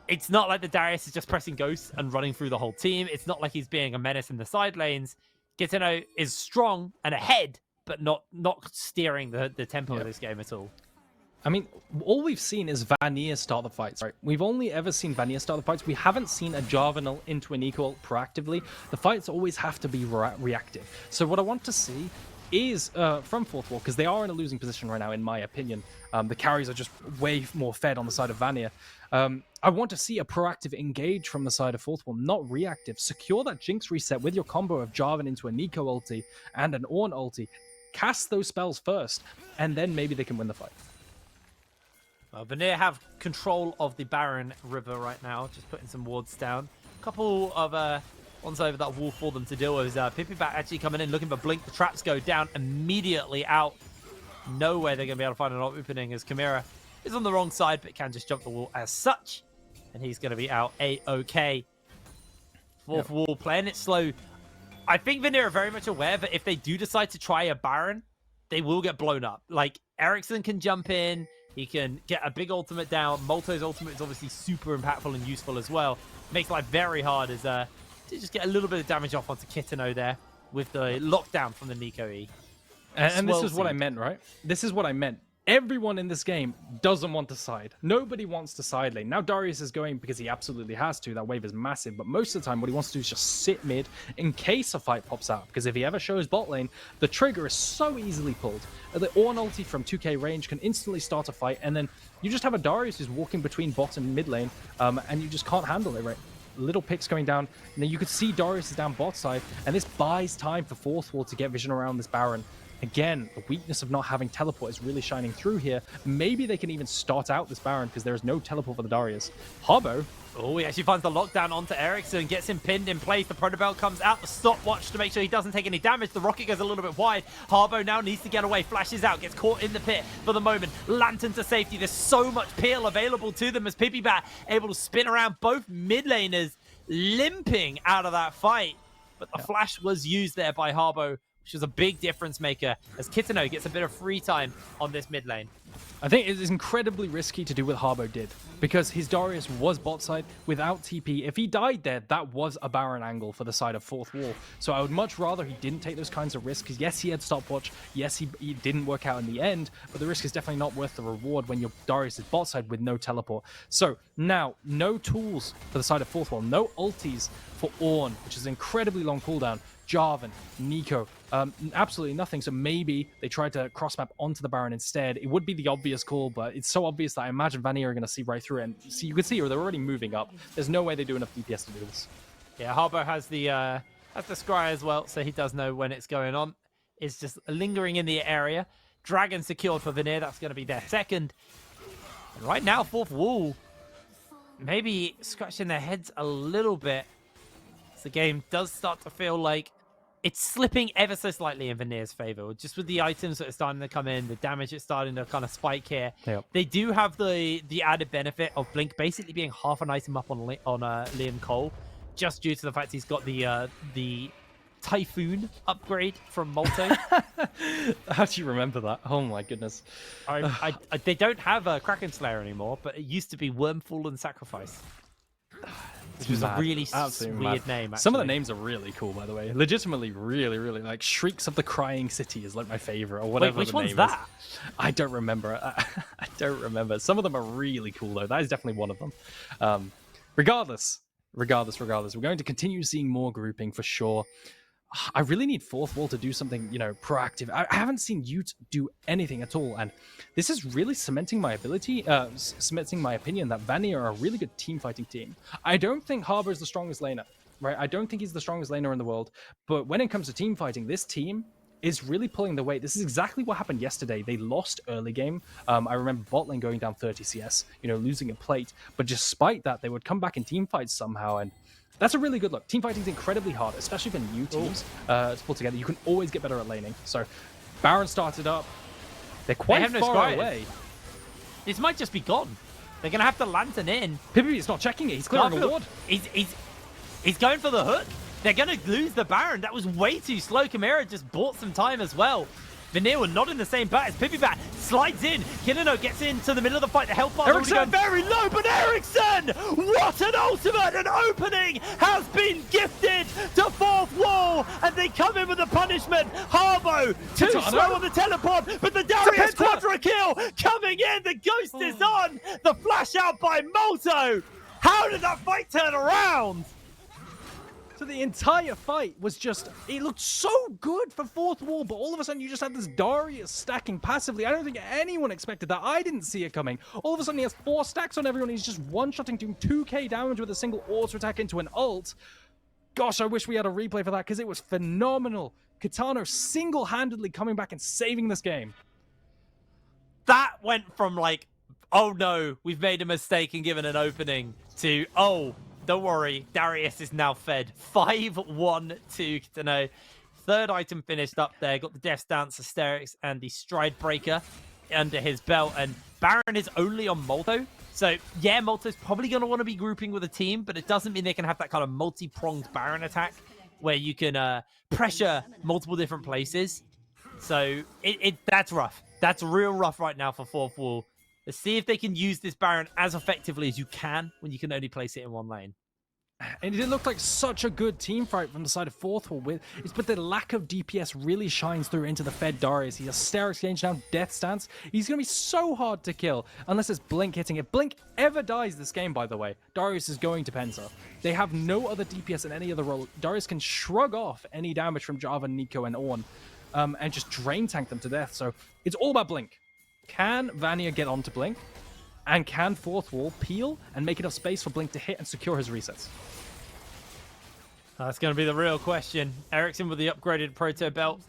it's not like the Darius is just pressing Ghosts and running through the whole team. It's not like he's being a menace in the side lanes. Gitano is strong and ahead, but not steering the tempo of this game at all. I mean, all we've seen is Vanir start the fights, right? We've only ever seen Vanir start the fights. We haven't seen a Jarvanel into an equal proactively. The fights always have to be reactive. So what I want to see is from Fourth Wall, because they are in a losing position right now, in my opinion. The carries are just way more fed on the side of Vanir. I want to see a proactive engage from the side of Fourth Wall, not reactive. Secure that Jinx reset with your combo of Jarvan into a Nico ulti and an Ornn ulti. Cast those spells first, and then maybe they can win the fight. Well, Vanir have control of the Baron River right now, just putting some wards down. A couple of ones over that wall for them to deal with. Pipiback actually coming in, looking for Blink. The traps go down immediately out. No way they're going to be able to find an opening as Chimera is on the wrong side, but can just jump the wall as such. And he's going to be out A-OK. Fourth Wall playing it slow. I think Vanir are very much aware that if they do decide to try a Baron, they will get blown up. Like, Ericsson can jump in. He can get a big ultimate down. Molto's ultimate is obviously super impactful and useful as well. Makes life very hard as to just get a little bit of damage off onto Kitano there with the lockdown from the Nico E. And this is what I meant, right? This is what I meant. Everyone in this game doesn't want to side. Nobody wants to side lane. Now Darius is going because he absolutely has to. That wave is massive. But most of the time, what he wants to do is just sit mid in case a fight pops out. Because if he ever shows bot lane, the trigger is so easily pulled. The Ornn ulti from 2k range can instantly start a fight. And then you just have a Darius who's walking between bot and mid lane. And you just can't handle it, right? Little picks going down. Now you could see Darius is down bot side. And this buys time for Fourth Wall to get vision around this Baron. Again, the weakness of not having teleport is really shining through here. Maybe they can even start out this Baron because there is no teleport for the Darius. Harbo. Oh, he actually finds the lockdown onto Ericsson, gets him pinned in place. The Protobell comes out the stopwatch to make sure he doesn't take any damage. The rocket goes a little bit wide. Harbo now needs to get away, flashes out, gets caught in the pit for the moment. Lantern to safety. There's so much peel available to them as Pipibat able to spin around both mid laners, limping out of that fight. But the flash was used there by Harbo, which was a big difference maker as Kitano gets a bit of free time on this mid lane. I think it is incredibly risky to do what Harbo did because his Darius was bot side without TP. If he died there, that was a Baron angle for the side of Fourth Wall. So I would much rather he didn't take those kinds of risks because yes, he had stopwatch. Yes, he didn't work out in the end, but the risk is definitely not worth the reward when your Darius is bot side with no teleport. So now, no tools for the side of Fourth Wall, no ultis for Ornn, which is an incredibly long cooldown. Jarvan, Nico, absolutely nothing. So maybe they try to cross map onto the Baron instead. It would be the obvious call, but it's so obvious that I imagine Vanir are going to see right through it. And see, you can see they're already moving up. There's no way they do enough DPS to do this. Yeah, Harbo has the scry as well, so he does know when it's going on. It's just lingering in the area. Dragon secured for Vanir. That's going to be their second. And right now, Fourth Wall maybe scratching their heads a little bit. The game does start to feel like it's slipping ever so slightly in Vanir's favor, just with the items that are starting to come in, the damage is starting to kind of spike here. Yep. They do have the added benefit of Blink basically being half an item up on Liam Cole, just due to the fact he's got the Typhoon upgrade from Molto. How do you remember that? Oh my goodness. They don't have a Kraken Slayer anymore, but it used to be Wormfallen Sacrifice. Which was a really weird name, actually. Some of the names are really cool, by the way. Legitimately, really, really. Like, Shrieks of the Crying City is like my favorite, or whatever. Wait, which the one's name that? Is. I don't remember. I don't remember. Some of them are really cool, though. That is definitely one of them. Regardless, we're going to continue seeing more grouping for sure. I really need Fourth Wall to do something, proactive. I haven't seen Ute do anything at all, and this is really cementing my opinion that Vanir are a really good team fighting team. I don't think Harbour is the strongest laner, right? I don't think he's the strongest laner in the world, but when it comes to team fighting, this team is really pulling the weight. This is exactly what happened yesterday. They lost early game. I remember bot lane going down 30 CS, losing a plate, but despite that, they would come back in team fights somehow, and that's a really good look. Team fighting is incredibly hard, especially for new teams to pull together. You can always get better at laning. So Baron started up. They're quite far away. This might just be gone. They're going to have to Lantern in. Pippi is not checking it. He's clearing a ward. He's going for the hook. They're going to lose the Baron. That was way too slow. Chimera just bought some time as well. Vanir were not in the same bat as Pipibat. Slides in. Kinano gets into the middle of the fight. The health bar is going very low, but Ericsson! What an ultimate! An opening has been gifted to Fourth Wall, and they come in with a punishment. Harbo, too slow on the teleport, but the Darius quadra kill coming in. The ghost is on. The flash out by Molto. How did that fight turn around? So the entire fight was just, it looked so good for Fourth Wall, but all of a sudden you just had this Darius stacking passively. I don't think anyone expected that. I didn't see it coming. All of a sudden he has 4 stacks on everyone. He's just one-shotting, doing 2k damage with a single auto attack into an ult. Gosh, I wish we had a replay for that because it was phenomenal. Kitano single-handedly coming back and saving this game. That went from like, oh no, we've made a mistake and given an opening, to, oh, don't worry, Darius is now fed. 5-1 to Kitano. Third item finished up there. Got the Death Dance, Hysterics, and the Stride Breaker under his belt. And Baron is only on Molto. So, yeah, Molto's probably going to want to be grouping with a team, but it doesn't mean they can have that kind of multi-pronged Baron attack where you can pressure multiple different places. So, that's rough. That's real rough right now for Fourth Wall. Let's see if they can use this Baron as effectively as you can when you can only place it in one lane. And it looked like such a good team fight from the side of Fourth Wall. But the lack of DPS really shines through into the Fed Darius. He has Stair Exchange now, Death Stance. He's going to be so hard to kill unless it's Blink hitting. If Blink ever dies this game, by the way, Darius is going to Penta. They have no other DPS in any other role. Darius can shrug off any damage from Java, Nico, and Ornn and just drain tank them to death. So it's all about Blink. Can Vanir get onto Blink? And can Fourth Wall peel and make enough space for Blink to hit and secure his resets? That's going to be the real question. Ericsson with the upgraded proto belt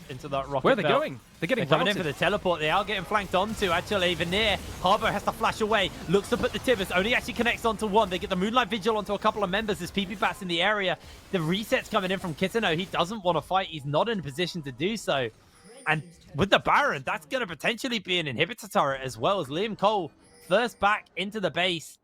into that rocket Where are they belt. going? They're getting coming in routed. for the teleport. They are getting flanked onto, actually. Vanir, Harbo has to flash away. Looks to put the Tibbers. Only actually connects onto one. They get the Moonlight Vigil onto a couple of members. There's PP Bats in the area. The reset's coming in from Kitano. He doesn't want to fight. He's not in a position to do so. And with the Baron, that's going to potentially be an inhibitor turret as well as Liam Cole first back into the base.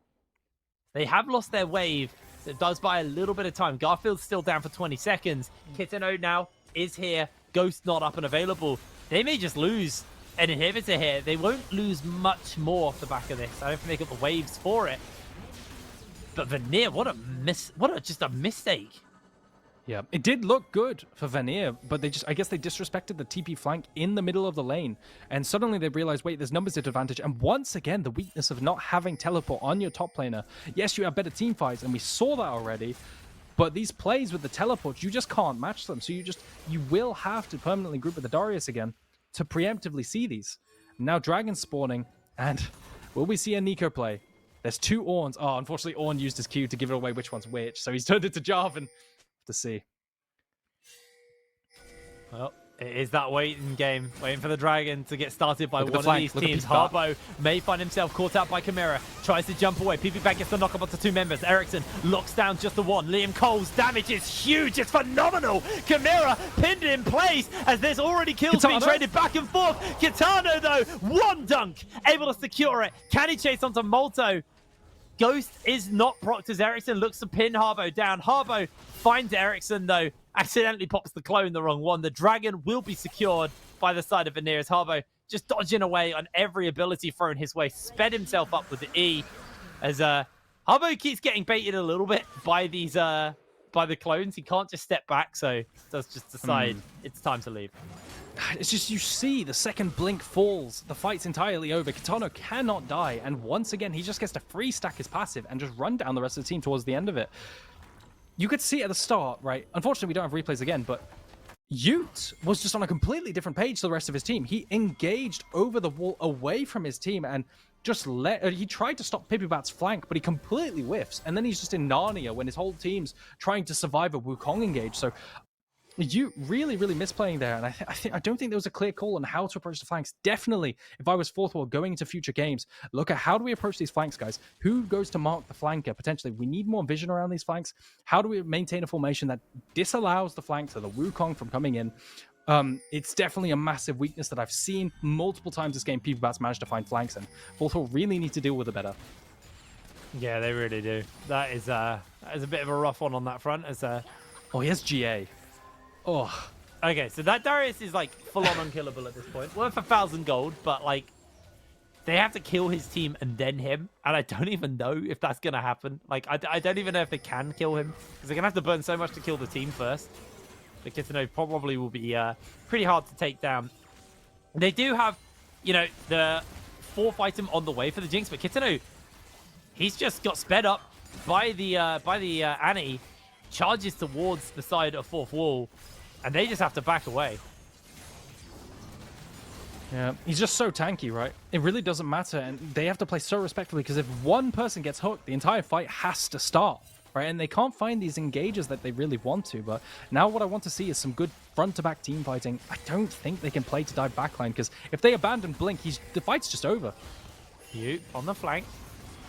They have lost their wave. So it does buy a little bit of time. Garfield's still down for 20 seconds. Kitano now is here. Ghost not up and available. They may just lose an inhibitor here. They won't lose much more off the back of this. I don't think they got the waves for it. But Vanir, just a mistake. Yeah, it did look good for Vanir, but I guess they disrespected the TP flank in the middle of the lane. And suddenly they realized, wait, there's numbers disadvantage. And once again, the weakness of not having teleport on your top laner. Yes, you have better team fights, and we saw that already. But these plays with the teleports, you just can't match them. So you will have to permanently group with the Darius again to preemptively see these. Now Dragon spawning, and will we see a Nico play? There's two Ornns. Oh, unfortunately, Ornn used his Q to give it away which one's which. So he's turned it to Jarvan. To see. Well, it is that waiting game, waiting for the Dragon to get started by one of these teams. Harbo Harbo may find himself caught out by Chimera, tries to jump away. PP Bang gets the knock up onto two members. Ericsson locks down just the one. Liam Cole's damage is huge, it's phenomenal. Chimera pinned in place as there's already kills being traded back and forth. Kitano though, one dunk, able to secure it. Can he chase onto Molto? Ghost is not procced as Ericsson looks to pin Harbo down. Harbo finds Ericsson, though. Accidentally pops the clone the wrong one. The Dragon will be secured by the side of Vanir as Harbo just dodging away on every ability thrown his way. Sped himself up with the E as Harbo keeps getting baited a little bit by these by the clones. He can't just step back, so does just decide it's time to leave. It's just, you see the second Blink falls, the fight's entirely over. Kitano cannot die, and once again, he just gets to free stack his passive and just run down the rest of the team towards the end of it. You could see at the start, right? Unfortunately, we don't have replays again, but Ute was just on a completely different page to the rest of his team. He engaged over the wall away from his team and just he tried to stop Pipibat's flank, but he completely whiffs. And then he's just in Narnia when his whole team's trying to survive a Wukong engage. So you really, really misplaying there, and I don't think there was a clear call on how to approach the flanks. Definitely, if I was Fourth Wall going into future games, look at how do we approach these flanks, guys? Who goes to mark the flanker? Potentially, we need more vision around these flanks. How do we maintain a formation that disallows the flanks of the Wukong from coming in? It's definitely a massive weakness that I've seen multiple times this game. Pipibat's managed to find flanks, and Fourth Wall really need to deal with it better. Yeah, they really do. That is a bit of a rough one on that front. Oh, he has GA. Oh. Okay, so that Darius is like full-on unkillable at this point. Worth 1,000 gold, but like they have to kill his team and then him, and I don't even know if that's gonna happen. Like I don't even know if they can kill him because they're gonna have to burn so much to kill the team first. But Kitano probably will be pretty hard to take down. They do have, you know, the 4th item on the way for the Jinx, but Kitano, he's just got sped up by the Annie, charges towards the side of Fourth Wall, and they just have to back away. Yeah, he's just so tanky, right? It really doesn't matter, and they have to play so respectfully because if one person gets hooked, the entire fight has to start, right? And they can't find these engages that they really want to, but now what I want to see is some good front-to-back team fighting. I don't think they can play to dive backline because if they abandon Blink, the fight's just over. You on the flank.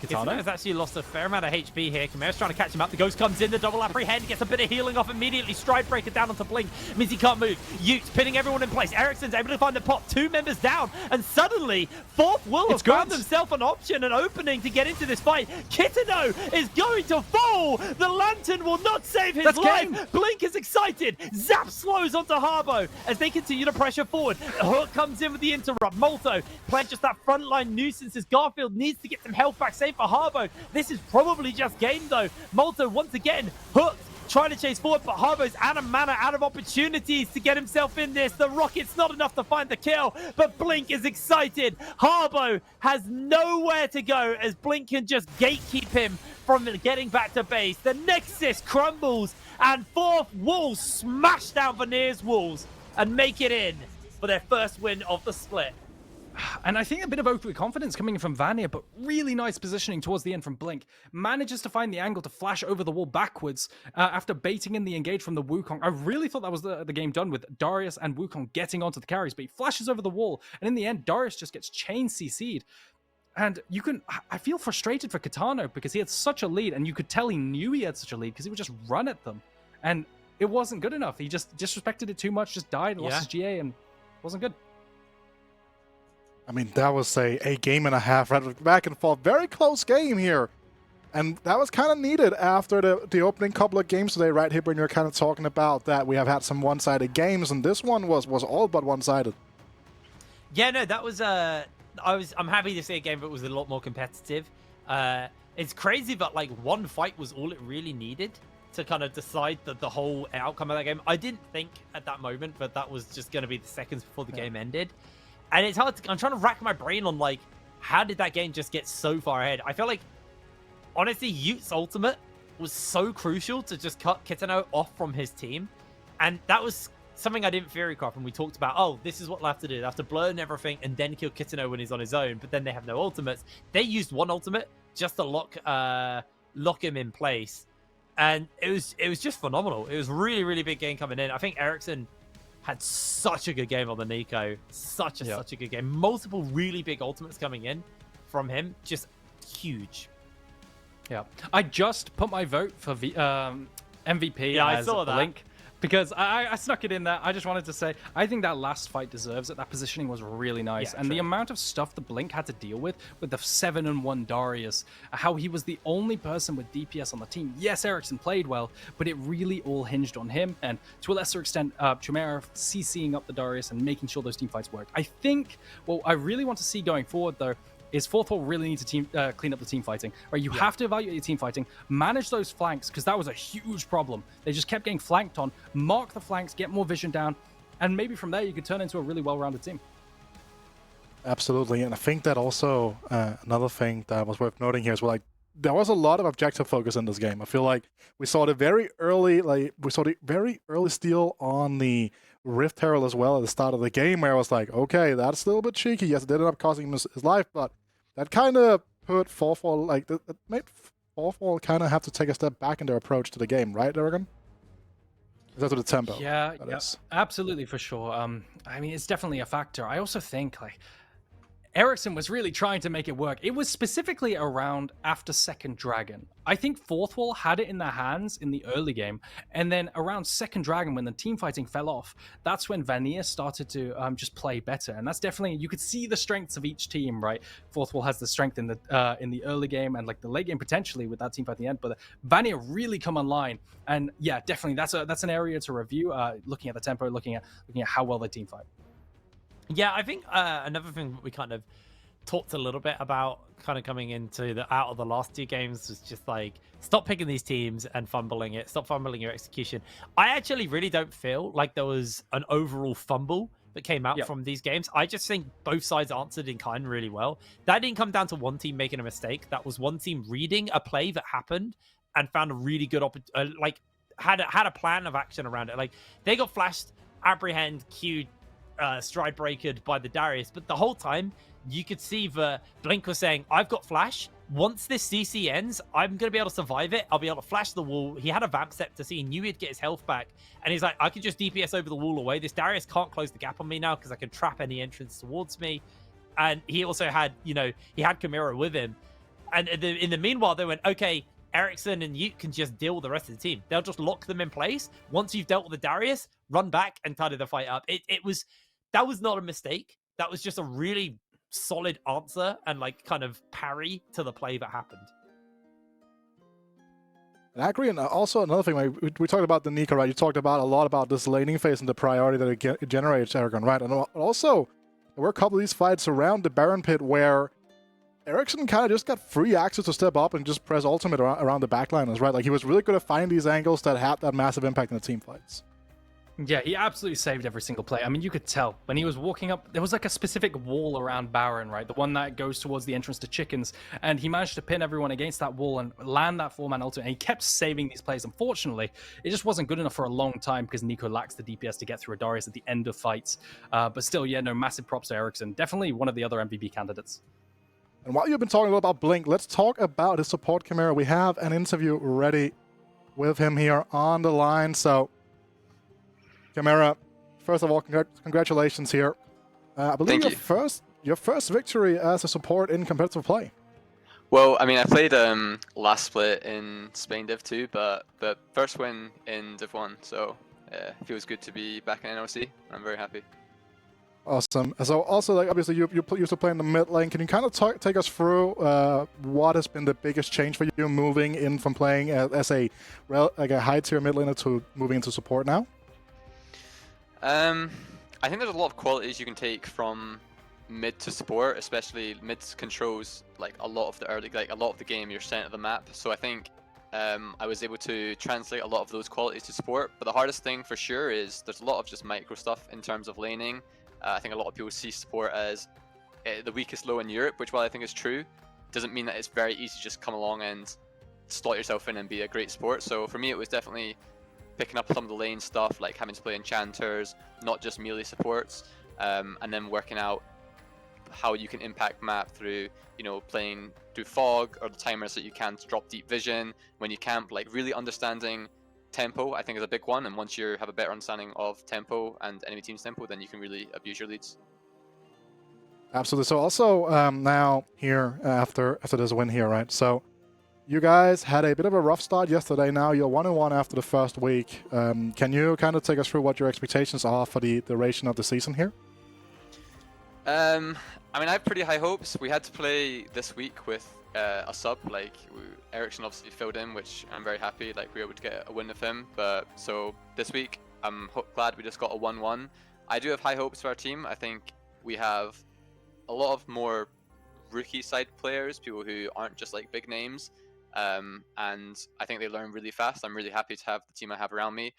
Kitano has actually lost a fair amount of HP here. Chimera's trying to catch him up. The Ghost comes in, the double apprehend, gets a bit of healing off immediately. Stride breaker down onto Blink. Means he can't move. Ute's pinning everyone in place. Ericsson's able to find the pop. 2 members down. And suddenly, Fourth Will have found themselves an option, an opening to get into this fight. Kitano is going to fall. The Lantern will not save his life. Game. Blink is excited. Zap slows onto Harbo as they continue to pressure forward. Hook comes in with the interrupt. Molto playing just that frontline nuisance as Garfield needs to get some health back. Save lane for Harbo. This is probably just game, though. Molto, once again, hooked. Trying to chase forward, but Harbo's out of mana, out of opportunities to get himself in this. The rocket's not enough to find the kill, but Blink is excited. Harbo has nowhere to go as Blink can just gatekeep him from getting back to base. The Nexus crumbles, and fourth wall smash down Vanir's walls and make it in for their first win of the split. And I think a bit of overconfidence coming from Vanir, but really nice positioning towards the end from Blink. Manages to find the angle to flash over the wall backwards after baiting in the engage from the Wukong. I really thought that was the game done with Darius and Wukong getting onto the carries, but he flashes over the wall. And in the end, Darius just gets chain CC'd. And I feel frustrated for Kitano because he had such a lead, and you could tell he knew he had such a lead because he would just run at them. And it wasn't good enough. He just disrespected it too much, just died, lost his GA, and wasn't good. I mean, that was a game and a half, right? Back and forth. Very close game here. And that was kind of needed after the opening couple of games today, right, Hibber? And you're kind of talking about that we have had some one-sided games, and this one was all but one-sided. Yeah, no, that was I'm happy to see a game that was a lot more competitive. It's crazy, but like one fight was all it really needed to kind of decide the whole outcome of that game. I didn't think at that moment that that was just going to be the seconds before the game ended. And it's hard I'm trying to rack my brain on, like, how did that game just get so far ahead? I feel like, honestly, Yute's ultimate was so crucial to just cut Kitano off from his team. And that was something I didn't theory craft when we talked about, oh, this is what they'll have to do. They have to blur and everything and then kill Kitano when he's on his own, but then they have no ultimates. They used one ultimate just to lock him in place. And it was just phenomenal. It was really, really big game coming in. I think Ericsson had such a good game on the Nico. Such a good game. Multiple really big ultimates coming in from him. Just huge. Yeah. I just put my vote for MVP as I saw that. Blink. Because I snuck it in there. I just wanted to say, I think that last fight deserves it. That positioning was really nice. Yeah, and the amount of stuff the Blink had to deal with the 7-1 Darius, how he was the only person with DPS on the team. Yes, Ericsson played well, but it really all hinged on him. And to a lesser extent, Chimera CCing up the Darius and making sure those team fights worked. I think what I really want to see going forward, though, is fourth wall really need to clean up the team fighting. Right, you have to evaluate your team fighting, manage those flanks, because that was a huge problem. They just kept getting flanked on, mark the flanks, get more vision down, and maybe from there you could turn into a really well-rounded team. Absolutely, and I think that also another thing that was worth noting here is like there was a lot of objective focus in this game. I feel like we saw the very early steal on the Rift Herald as well at the start of the game, where I was like, okay, that's a little bit cheeky. Yes, it ended up costing him his life, but that kind of put fourth wall, like, it made fourth wall kind of have to take a step back in their approach to the game, right, Aragon? Is that the tempo? Yeah, absolutely, for sure. I mean, it's definitely a factor. I also think, like, Ericsson was really trying to make it work. It was specifically around after second Dragon. I think fourth wall had it in their hands in the early game, and then around second Dragon, when the team fighting fell off, that's when Vanir started to just play better. And that's definitely, you could see the strengths of each team, right? Fourth wall has the strength in the early game and like the late game potentially with that team fight at the end, but Vanir really come online. And yeah, definitely that's an area to review. Looking at the tempo, looking at how well the team fight. Yeah, I think another thing we kind of talked a little bit about kind of coming into out of the last two games was just like, stop picking these teams and fumbling it. Stop fumbling your execution. I actually really don't feel like there was an overall fumble that came out from these games. I just think both sides answered in kind really well. That didn't come down to one team making a mistake. That was one team reading a play that happened and found a really good like had a plan of action around it. Like they got flashed, apprehend, queued, stride breakered by the Darius, but the whole time you could see the Blink was saying, I've got flash. Once this CC ends, I'm going to be able to survive it. I'll be able to flash the wall. He had a Vamp Scepter, so he knew he'd get his health back. And he's like, I can just DPS over the wall away. This Darius can't close the gap on me now because I can trap any entrance towards me. And he also had, he had Chimera with him. And in the meanwhile, they went, okay, Ericsson and Ute can just deal with the rest of the team. They'll just lock them in place. Once you've dealt with the Darius, run back and tidy the fight up. That was not a mistake. That was just a really solid answer and like kind of parry to the play that happened. I agree, and also another thing, like, we talked about the Nico, right? You talked about a lot about this laning phase and the priority that it generates, Aragon, right? And also, there were a couple of these fights around the Baron Pit where Ericsson kind of just got free access to step up and just press ultimate around the backliners, right? Like he was really good at finding these angles that had that massive impact in the team fights. Yeah, he absolutely saved every single play. I mean, you could tell when he was walking up, there was like a specific wall around Baron, right? The one that goes towards the entrance to Chickens. And he managed to pin everyone against that wall and land that 4-man ultimate. And he kept saving these plays. Unfortunately, it just wasn't good enough for a long time because Nico lacks the DPS to get through Darius at the end of fights. But still, yeah, no, massive props to Ericsson. Definitely one of the other MVP candidates. And while you've been talking a little about Blink, let's talk about his support Chimera. We have an interview ready with him here on the line. So, Chimera, first of all, congratulations here. I believe your first victory as a support in competitive play. Well, I mean, I played last split in Spain Div 2, but the first win in Div 1, so it feels good to be back in NLC. I'm very happy. Awesome. So also, like obviously, you used to play in the mid lane. Can you kind of take us through what has been the biggest change for you moving in from playing as a high tier mid laner to moving into support now? I think there's a lot of qualities you can take from mid to support, especially mid controls like a lot of the game. You're center of the map, so I think I was able to translate a lot of those qualities to support. But the hardest thing for sure is there's a lot of just micro stuff in terms of laning. I think a lot of people see support as the weakest low in Europe, which while I think is true, doesn't mean that it's very easy to just come along and slot yourself in and be a great support. So for me, it was definitely picking up some of the lane stuff, like having to play enchanters, not just melee supports, and then working out how you can impact map through, playing through fog or the timers that you can to drop deep vision when you camp. Like really understanding tempo, I think, is a big one. And once you have a better understanding of tempo and enemy team's tempo, then you can really abuse your leads. Absolutely. So also now here after this win here, right? So you guys had a bit of a rough start yesterday. Now you're 1-1 after the first week. Can you kind of take us through what your expectations are for the duration of the season here? I mean, I have pretty high hopes. We had to play this week with a sub. Like Ericsson obviously filled in, which I'm very happy. Like we were able to get a win with him. But so this week, I'm glad we just got a 1-1. I do have high hopes for our team. I think we have a lot of more rookie side players, people who aren't just like big names. And I think they learn really fast. I'm really happy to have the team I have around me.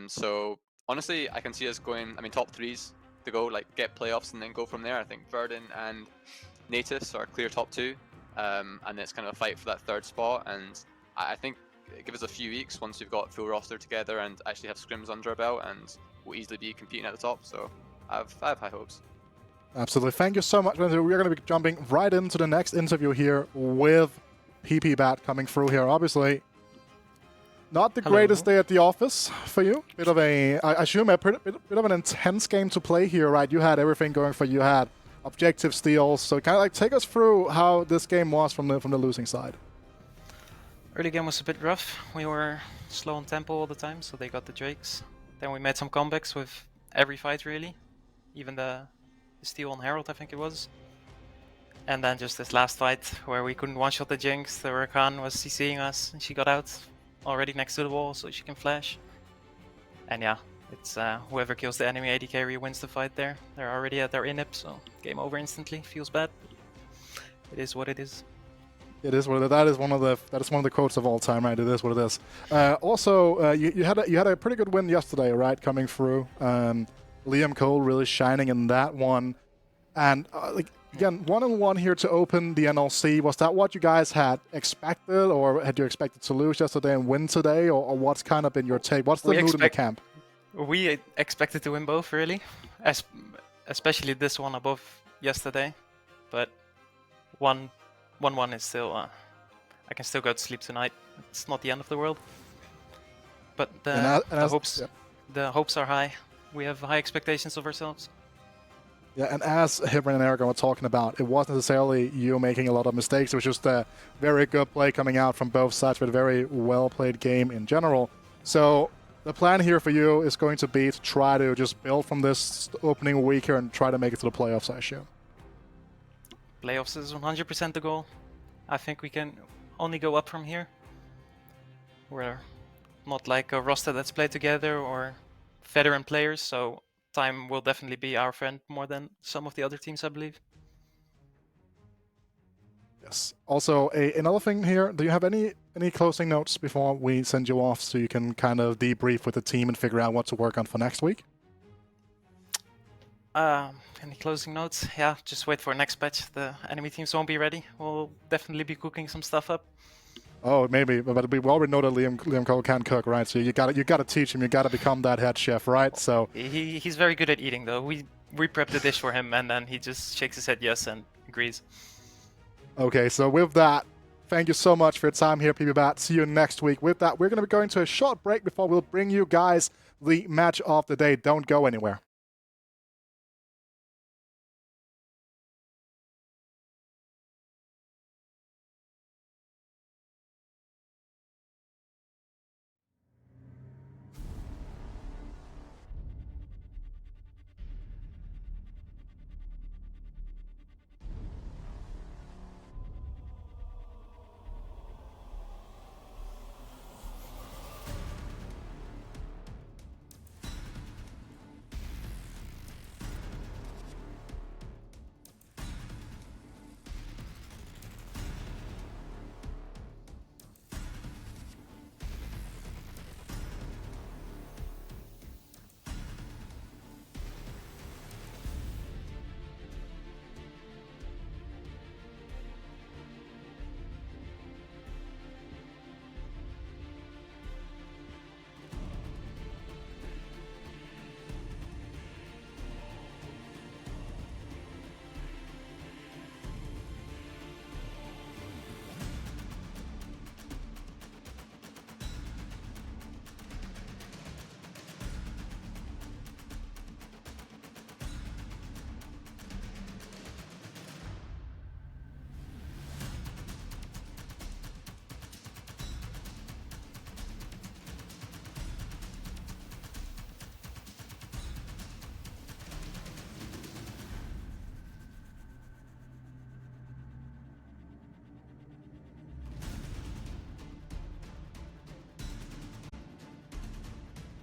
So honestly, I can see us going, I mean, top threes to go, like get playoffs and then go from there. I think Verdun and Natus are clear top two. And it's kind of a fight for that third spot. And I think give us a few weeks once we've got full roster together and actually have scrims under our belt, and we'll easily be competing at the top. So I have high hopes. Absolutely. Thank you so much. We're going to be jumping right into the next interview here with PP Bat coming through here. Obviously, not the greatest day at the office for you. Bit of a, I assume, bit of an intense game to play here, right? You had everything going for you. You had objective steals. So kind of like take us through how this game was from the losing side. Early game was a bit rough. We were slow on tempo all the time, so they got the Drakes. Then we made some comebacks with every fight, really. Even the steal on Herald, I think it was. And then just this last fight where we couldn't one-shot the Jinx. The Rakan was CCing us, and she got out already next to the wall, so she can flash. And yeah, it's whoever kills the enemy AD carry wins the fight there. They're already at their inhib, so game over instantly. Feels bad. It is what it is. It is what it is. That is one of the quotes of all time, right? It is what it is. Also, you had a pretty good win yesterday, right? Coming through. Liam Cole really shining in that one, and like again, 1-1 here to open the NLC. Was that what you guys had expected, or had you expected to lose yesterday and win today, or what's kind of been your take? What's the mood in the camp? We expected to win both, really, especially this one above yesterday. But 1-1 is still. I can still go to sleep tonight. It's not the end of the world. But the hopes are high. We have high expectations of ourselves. Yeah, and as Hibran and Eric were talking about, it wasn't necessarily you making a lot of mistakes. It was just a very good play coming out from both sides with a very well-played game in general. So the plan here for you is going to be to try to just build from this opening week here and try to make it to the playoffs, I assume. Playoffs is 100% the goal. I think we can only go up from here. We're not like a roster that's played together or veteran players, so time will definitely be our friend more than some of the other teams, I believe. Yes. Also, another thing here. Do you have any closing notes before we send you off, so you can kind of debrief with the team and figure out what to work on for next week? Any closing notes? Yeah, just wait for next patch. The enemy teams won't be ready. We'll definitely be cooking some stuff up. Oh, maybe, but we already know that Liam Cole can't cook, right? So you gotta teach him. You gotta become that head chef, right? So He's very good at eating, though. We prepped the dish for him, and then he just shakes his head yes and agrees. okay, so with that, thank you so much for your time here, PBBat. See you next week. With that, we're gonna be going to a short break before we'll bring you guys the match of the day. Don't go anywhere.